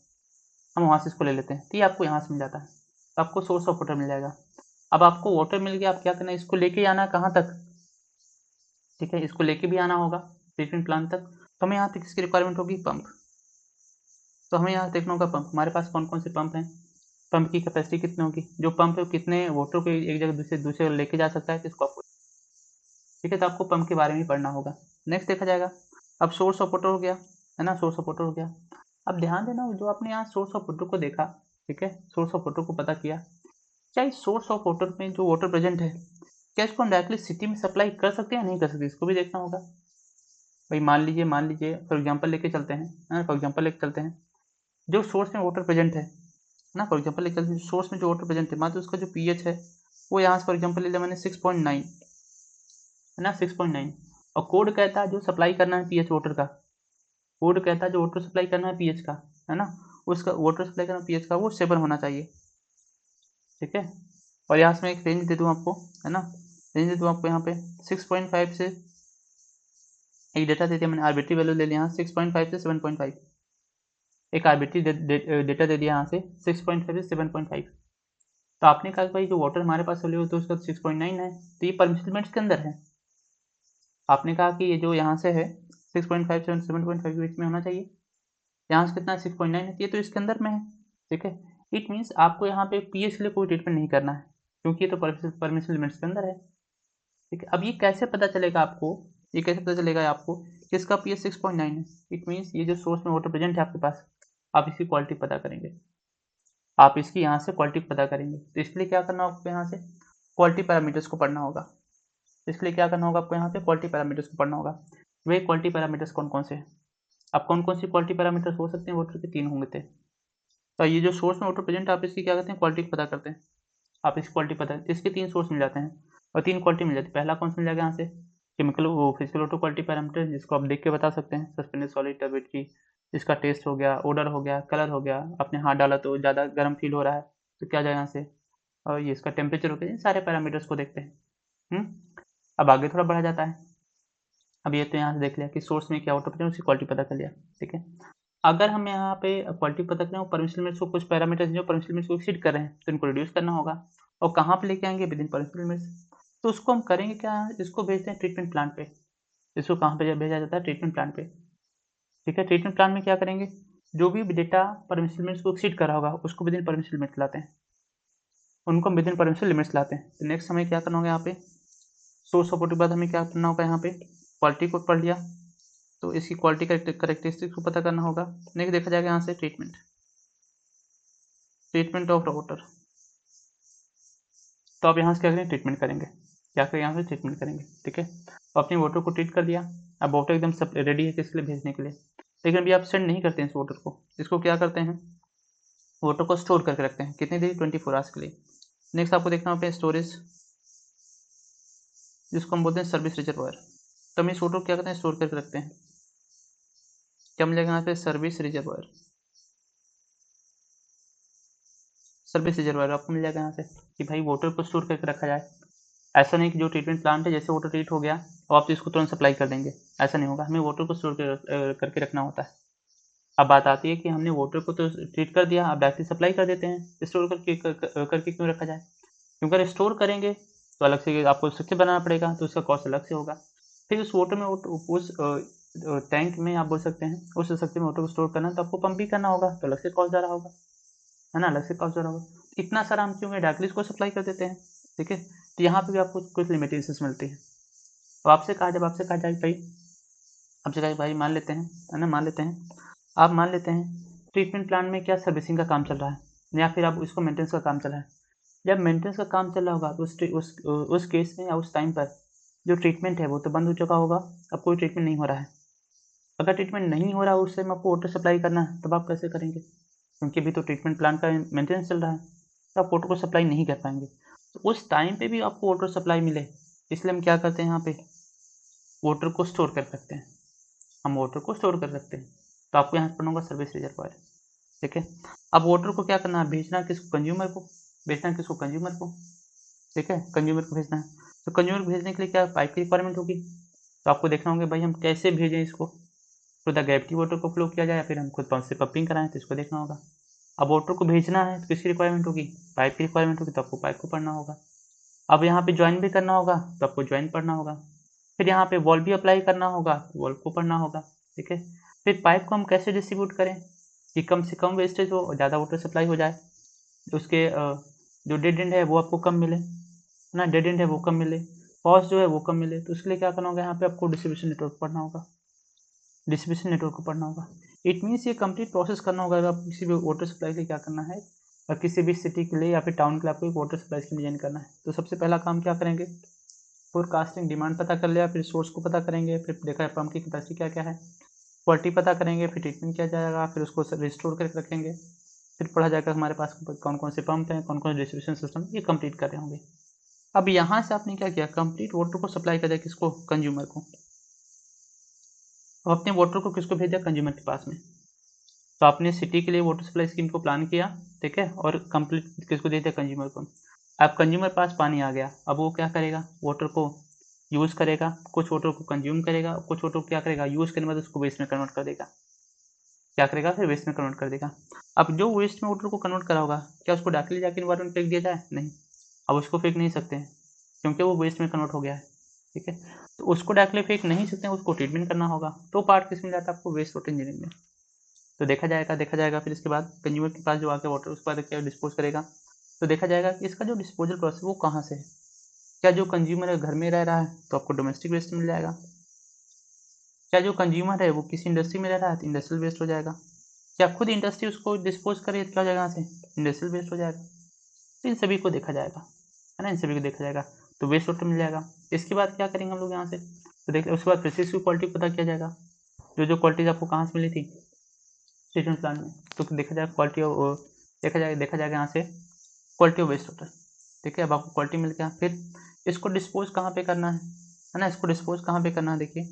हम वहाँ से इसको ले लेते हैं, तो ये आपको यहाँ से मिल जाता है, तो आपको सोर्स ऑफ वाटर मिल जाएगा। अब आपको वाटर मिल गया, आप क्या करना है, इसको लेके आना कहाँ तक, ठीक है, इसको लेके भी आना होगा ट्रीटमेंट प्लांट तक। तो हमें यहाँ तक किसकी रिक्वायरमेंट होगी, पंप। तो हमें यहाँ देखना होगा पंप, हमारे पास कौन कौन से पंप हैं, पंप की कैपेसिटी कितनी होगी, जो पंप है कितने वाटर को एक जगह दूसरे दूसरे लेके जा सकता है, तो इसको आपको, ठीक है, तो आपको पंप के बारे में पढ़ना होगा। नेक्स्ट देखा जाएगा, अब सोर्स ऑफ वाटर हो गया, है ना, सोर्स ऑफ वाटर हो गया। अब ध्यान देना, जो आपने यहाँ सोर्स ऑफ वाटर को देखा, ठीक है, सोर्स ऑफ वाटर को पता किया, क्या इस सोर्स ऑफ वाटर में जो वाटर प्रेजेंट है, क्या इसको हम डायरेक्टली सिटी में सप्लाई कर सकते हैं या नहीं कर सकते, इसको भी देखना होगा। भाई मान लीजिए फॉर एग्जाम्पल लेके चलते हैं, फॉर एग्जाम्पल लेके चलते हैं, जो सोर्स में वाटर प्रेजेंट है ना, फॉर एग्जाम्पल लेके चलते हैं, सोर्स में जो वाटर प्रेजेंट है, मान लो उसका जो पीएच है वो यहाँ से फॉर एग्जाम्पल ले लिया मैंने 6.9, है ना, 6.9, और कोड कहता है जो सप्लाई करना है पीएच वाटर का, कोड कहता है जो वाटर सप्लाई करना है पीएच का, है ना, उसका वाटर सप्लाई करना पीएच का वो 7 होना चाहिए। ठीक है, और यहाँ से मैं एक रेंज दे दूँ आपको, है ना, रेंज दे दूँ आपको यहाँ पे 6.5 से, एक डेटा दे दिया मैंने, आर्बिट्री वैल्यू ले लिया यहाँ 6.5 से 7.5, एक आर्बिट्री डेटा दे दिया यहाँ से 6.5 से 7.5। तो आपने कहा भाई जो वाटर हमारे पास अवेलेबल तो उसका 6.9 है, तो ये परमिसिबल लिमिट्स के अंदर है। आपने कहा कि ये जो यहाँ से है 6.5 से 7.5 के बीच में होना चाहिए, यहाँ से कितना 6.9 है, ये तो इसके अंदर में है। ठीक है, इट मीन्स आपको यहाँ पे पीएच के लिए कोई ट्रीटमेंट नहीं करना है, क्योंकि ये तो परमिसिबल लिमिट्स के अंदर है। ठीक है, अब ये कैसे पता चलेगा आपको, ये कैसे पता चलेगा आपको कि इसका पीएच 6.9 है? इट मीन्स ये जो सोर्स में वाटर प्रेजेंट है आपके पास, आप इसकी क्वालिटी पता करेंगे, आप इसकी यहाँ से क्वालिटी पता करेंगे। तो इसके लिए क्या करना होगा आपको, यहाँ से क्वालिटी पैरामीटर्स को पढ़ना होगा। इसके लिए क्या करना होगा आपको, यहाँ पे क्वालिटी पैरामीटर्स को पढ़ना होगा। वे क्वालिटी पैरामीटर्स कौन कौन से हैं? अब कौन कौन सी क्वालिटी पैरामीटर्स हो सकते हैं वाटर के? 3 होंगे थे। तो ये जो सोर्स में वाटर प्रेजेंट आप इसकी क्या करते हैं, क्वालिटी पता करते हैं। आप इसकी क्वालिटी पता है, इसके 3 सोर्स मिल जाते हैं और 3 क्वालिटी मिल जाती है। पहला कौन सा मिल जाएगा यहाँ से, केमिकल वो फिजिकल वाटर क्वालिटी पैरामीटर, जिसको आप देख के बता सकते हैं, सस्पेंडेड सॉलिड टर्बिडिटी, इसका टेस्ट हो गया, ओडर हो गया, कलर हो गया, आपने हाथ डाला तो ज़्यादा गर्म फील हो रहा है तो क्या जाए यहाँ से, और ये इसका टेम्परेचर हो गया, सारे पैरामीटर्स को देखते हैं। अब आगे थोड़ा बढ़ा जाता है। अब ये तो यहाँ से देख लिया कि सोर्स में क्या वाटर प्रेजेंट, उसकी क्वालिटी पता कर लिया। ठीक है, अगर हम यहाँ पे क्वालिटी पता करें और परमिसिबल लिमिट्स को, कुछ पैरामीटर्स जो परमिसिबल लिमिट्स को एक्सीड कर रहे हैं तो इनको रिड्यूस करना होगा, और कहाँ पे लेके आएंगे, विद इन परमिसिबल लिमिट्स। तो उसको हम करेंगे क्या, इसको भेजते हैं ट्रीटमेंट प्लांट पे। इसको कहाँ पे भेजा जाता है, ट्रीटमेंट प्लांट पे। ठीक है, ट्रीटमेंट प्लांट में क्या करेंगे, जो भी डेटा परमिसिबल लिमिट्स को एक्सीड कर रहा होगा उसको विद इन परमिसिबल लिमिट्स लाते हैं, उनको विद इन परमिसिबल लिमिट्स लाते हैं। तो नेक्स्ट हमें क्या करना होगा, यहाँ पे सोर्स ऑफ के बाद हमें क्या करना होगा, यहाँ पे क्वालिटी को पढ़ लिया तो इसकी क्वालिटी करेक्टरिस्टिक्स को पता करना होगा। नेक्स्ट देखा जाएगा यहाँ से ट्रीटमेंट ऑफ वाटर। तो आप यहाँ से क्या करेंगे, ट्रीटमेंट करेंगे, क्या करेंगे, यहाँ से ट्रीटमेंट करेंगे। ठीक है, तो अपने वाटर को ट्रीट कर दिया, अब वाटर एकदम सब रेडी है किसके लिए, भेजने के लिए। लेकिन अभी आप सेंड नहीं करते हैं इस वाटर को, इसको क्या करते हैं, वाटर को स्टोर करके रखते हैं, कितनी देर, 24 आवर्स के लिए। नेक्स्ट आपको देखना होगा स्टोरेज, जिसको हम बोलते हैं सर्विस रिजर्वायर। तो हम इस वाटर को क्या करते हैं, स्टोर करके रखते हैं। क्या मिलेगा यहाँ पे, सर्विस रिजर्वायर, सर्विस रिजर्वायर आपको मिल जाएगा यहाँ से, कि भाई वाटर को स्टोर करके रखा जाए। ऐसा नहीं कि जो ट्रीटमेंट प्लांट है जैसे वाटर ट्रीट हो गया और आप इसको तुरंत सप्लाई कर देंगे, ऐसा नहीं होगा, हमें वाटर को स्टोर करके रखना होता है। अब बात आती है कि हमने वाटर को तो ट्रीट कर दिया, अब डायरेक्टली सप्लाई कर देते हैं, स्टोर करके क्यों रखा जाए, क्योंकि अगर स्टोर करेंगे तो अलग से आपको स्ट्रक्चर बनाना पड़ेगा, तो उसका कॉस्ट अलग से होगा। फिर उस वाटर में उस टैंक में आप बोल सकते हैं उस स्ट्रक्चर में वाटर को स्टोर करना, तो आपको पंप भी करना होगा, तो अलग से कॉस्ट जा रहा होगा, है ना, अलग से कॉस्ट जा रहा होगा। इतना सारा हम क्यों डायरेक्टली इसको सप्लाई कर देते हैं। ठीक है, तो यहाँ पे भी आपको कुछ लिमिटेशंस मिलती है। तो आपसे कहा, जब आपसे कहा जाए भाई, आपसे कहा भाई मान लेते हैं, है ना, मान लेते हैं, आप मान लेते हैं ट्रीटमेंट प्लांट में क्या सर्विसिंग का काम चल रहा है या फिर आप इसको मेंटेनेंस का काम चल रहा है। जब मेंटेनेंस का काम चल रहा होगा तो उस केस में या उस टाइम पर जो ट्रीटमेंट है वो तो बंद हो चुका होगा, अब कोई ट्रीटमेंट नहीं हो रहा है। अगर ट्रीटमेंट नहीं हो रहा है उस टाइम आपको वाटर सप्लाई करना है, तब आप कैसे करेंगे, क्योंकि अभी तो ट्रीटमेंट प्लांट का मेंटेनेंस चल रहा है, तो आप वाटर को सप्लाई नहीं कर पाएंगे। तो उस टाइम पे भी आपको वाटर सप्लाई मिले, इसलिए हम क्या करते हैं, यहाँ पे वाटर को स्टोर कर सकते हैं, हम वाटर को स्टोर कर सकते हैं। तो आपको यहाँ पढ़ना होगा सर्विस रिजर्वायर। ठीक है, अब वाटर को क्या करना है, भेजना किसको, कंज्यूमर को, भेजना किसको, कंज्यूमर को। ठीक है, कंज्यूमर को भेजना है, तो कंज्यूमर को भेजने के लिए क्या पाइप की रिक्वायरमेंट होगी, तो आपको देखना होगा भाई हम कैसे भेजें इसको, तो द ग्रेविटी वाटर को फ्लो किया जाए या फिर हम खुद पंप से पंपिंग कराएं, तो इसको देखना होगा। अब वाटर को भेजना है तो किसकी रिक्वायरमेंट होगी, पाइप की रिक्वायरमेंट होगी, तो आपको पाइप को पढ़ना होगा। अब यहाँ पे ज्वाइन भी करना होगा तो आपको ज्वाइन पढ़ना होगा। फिर यहाँ पे वॉल्व भी अप्लाई करना होगा तो वॉल्व को पढ़ना होगा। ठीक है, फिर पाइप को हम कैसे डिस्ट्रीब्यूट करें कि कम से कम वेस्टेज हो और ज़्यादा वाटर सप्लाई हो जाए, उसके जो डेड एंड है वो आपको कम मिले ना, डेड एंड है वो कम मिले, कॉस्ट जो है वो कम मिले, तो इसके लिए क्या करना होगा, यहाँ पे आपको डिस्ट्रीब्यूशन नेटवर्क पढ़ना होगा, डिस्ट्रीब्यूशन नेटवर्क को पढ़ना होगा। इट मीन्स ये कंप्लीट प्रोसेस करना होगा, अगर आप किसी भी वाटर सप्लाई के लिए क्या करना है, और किसी भी सिटी के लिए या फिर टाउन के लिए आपको एक वाटर सप्लाई स्कीम डिजाइन करना है, तो सबसे पहला काम क्या करेंगे, फोरकास्टिंग डिमांड पता कर लिया, फिर सोर्स को पता करेंगे, फिर देखा पंप की कैपेसिटी क्या क्या है, क्वालिटी पता करेंगे, फिर ट्रीटमेंट किया जाएगा, फिर उसको रिस्टोर करके रखेंगे, फिर पढ़ा जाएगा हमारे पास कौन कौन से पंप हैं, कौन कौन से डिस्ट्रीब्यूशन सिस्टम, ये कंप्लीट कर रहे होंगे। अब यहाँ से आपने क्या किया, कंप्लीट वाटर को सप्लाई कर दिया किसको, कंज्यूमर को। अब अपने वाटर को किसको भेजा, कंज्यूमर के पास में। तो आपने सिटी के लिए वाटर सप्लाई स्कीम को प्लान किया, ठीक है, और कंप्लीट किसको दे दिया, कंज्यूमर को। अब कंज्यूमर पास पानी आ गया, अब वो क्या करेगा, वाटर को यूज़ करेगा, कुछ वाटर को कंज्यूम करेगा, कुछ वाटर को क्या करेगा, यूज़ करने के बाद उसको वेस्ट में कन्वर्ट कर देगा। क्या करेगा, फिर वेस्ट में कन्वर्ट कर देगा। अब जो वेस्ट में वाटर को कन्वर्ट करा होगा, क्या उसको डायरेक्टली जाके इन्वायरमेंट फेंक दिया जाए? नहीं, अब उसको फेंक नहीं सकते हैं क्योंकि वो वेस्ट में कन्वर्ट हो गया है। ठीक है, तो उसको डायरेक्टली फेंक नहीं सकते हैं, उसको ट्रीटमेंट करना होगा। तो पार्ट किस में जाता है आपको? वेस्ट वाटर इंजीनियरिंग में। तो देखा जाएगा फिर इसके बाद कंज्यूमर के पास जो आके वाटर उसके बाद क्या डिस्पोज करेगा। तो देखा जाएगा कि इसका जो डिस्पोजल प्रोसेस वो कहाँ से है। क्या जो कंज्यूमर है घर में रह रहा है तो आपको डोमेस्टिक वेस्ट मिल जाएगा। क्या जो कंज्यूमर है वो किसी इंडस्ट्री में रह रहा है तो इंडस्ट्रियल वेस्ट हो जाएगा। क्या खुद इंडस्ट्री उसको डिस्पोज करे तो क्या हो जाएगा, यहाँ से इंडस्ट्रियल वेस्ट हो जाएगा। तो इन सभी को देखा जाएगा, है ना, इन सभी को देखा जाएगा तो वेस्ट वाटर मिल जाएगा। इसके बाद क्या करेंगे हम लोग यहाँ से, तो देख उसके बाद प्रोसेस की क्वालिटी पता किया जाएगा। जो क्वालिटीज आपको कहाँ से मिली थी, ट्रीटमेंट प्लांट में। तो देखा जाएगा क्वालिटी ऑफ, देखा जाएगा यहाँ से क्वालिटी ऑफ वेस्ट वाटर। ठीक है, अब आपको क्वालिटी मिल गया। फिर इसको डिस्पोज कहाँ पे करना है ना, इसको डिस्पोज कहाँ पे करना है, देखिए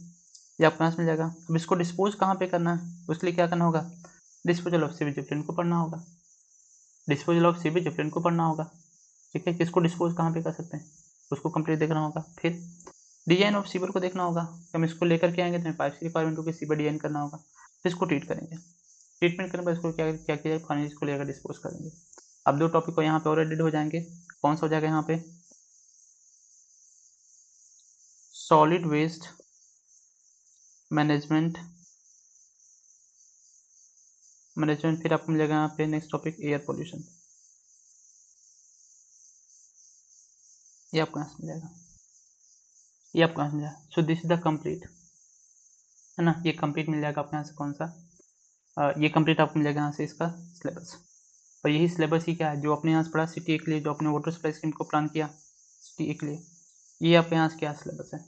ये आपको यहाँ से मिल जाएगा। अब इसको डिस्पोज कहाँ पे करना है, उसके लिए क्या करना होगा, डिस्पोजल ऑफ सीवेज एफ्लुएंट को पढ़ना होगा। डिस्पोजल ऑफ सीवेज एफ्लुएंट को पढ़ना होगा। ठीक है, किसको डिस्पोज कहाँ पे कर सकते हैं उसको कंप्लीट देखना होगा। फिर डिजाइन ऑफ सीवर को देखना होगा, हम इसको लेकर के आएंगे तो पाइप की रिक्वायरमेंट होगी, सीवर डिजाइन करना होगा। फिर इसको ट्रीट करेंगे, ट्रीटमेंट करने पर इसको क्या क्या किया जाए, फाइनली इसको लेकर डिस्पोज करेंगे। अब दो टॉपिक को यहाँ पे और एडिट हो जाएंगे। कौन सा हो जाएगा यहाँ पे, सॉलिड वेस्ट मैनेजमेंट। फिर आपको मिलेगा यहाँ पे नेक्स्ट टॉपिक एयर पोल्यूशन, ये आपको यहाँ से मिल जाएगा, ये आपको यहाँ से मिल जाएगा। So this is the complete, है ना, ये कंप्लीट मिल जाएगा आपको यहाँ से। कौन सा, ये कंप्लीट आपको मिल जाएगा यहाँ से इसका सिलेबस। और यही सिलेबस ही क्या है जो अपने यहाँ से पढ़ा सिटी के लिए, जो अपने वाटर सप्लाई स्कीम को प्लान किया सिटी के लिए, ये आपके यहाँ से क्या सिलेबस है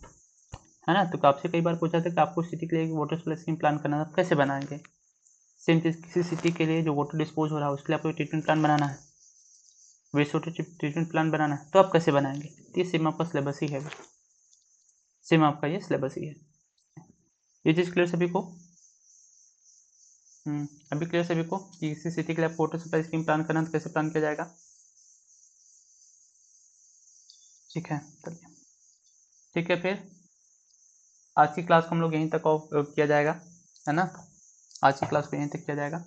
ना। तो आपसे कई बार पूछा था कि आपको सिटी के लिए वाटर सप्लाई स्कीम प्लान करना था, कैसे बनाएंगे। सेम चीज़ किसी सिटी के लिए जो वाटर डिस्पोज हो रहा है उसके लिए आपको ट्रीटमेंट प्लान बनाना है, वेस्ट वाटर ट्रीटमेंट प्लान बनाना है, तो आप कैसे बनाएंगे। ये सेम आपका सिलेबस ही है, सेम आपका ये सिलेबस ही है। ये चीज़ क्लियर सभी को, अभी क्लियर सभी को कि किसी सिटी के लिए आपको वाटर सप्लाई स्कीम प्लान करना है तो कैसे प्लान किया जाएगा। ठीक है, चलिए ठीक है। फिर आज की क्लास को हम लोग यहीं तक ऑफ किया जाएगा, है ना, आज की क्लास को यहीं तक किया जाएगा।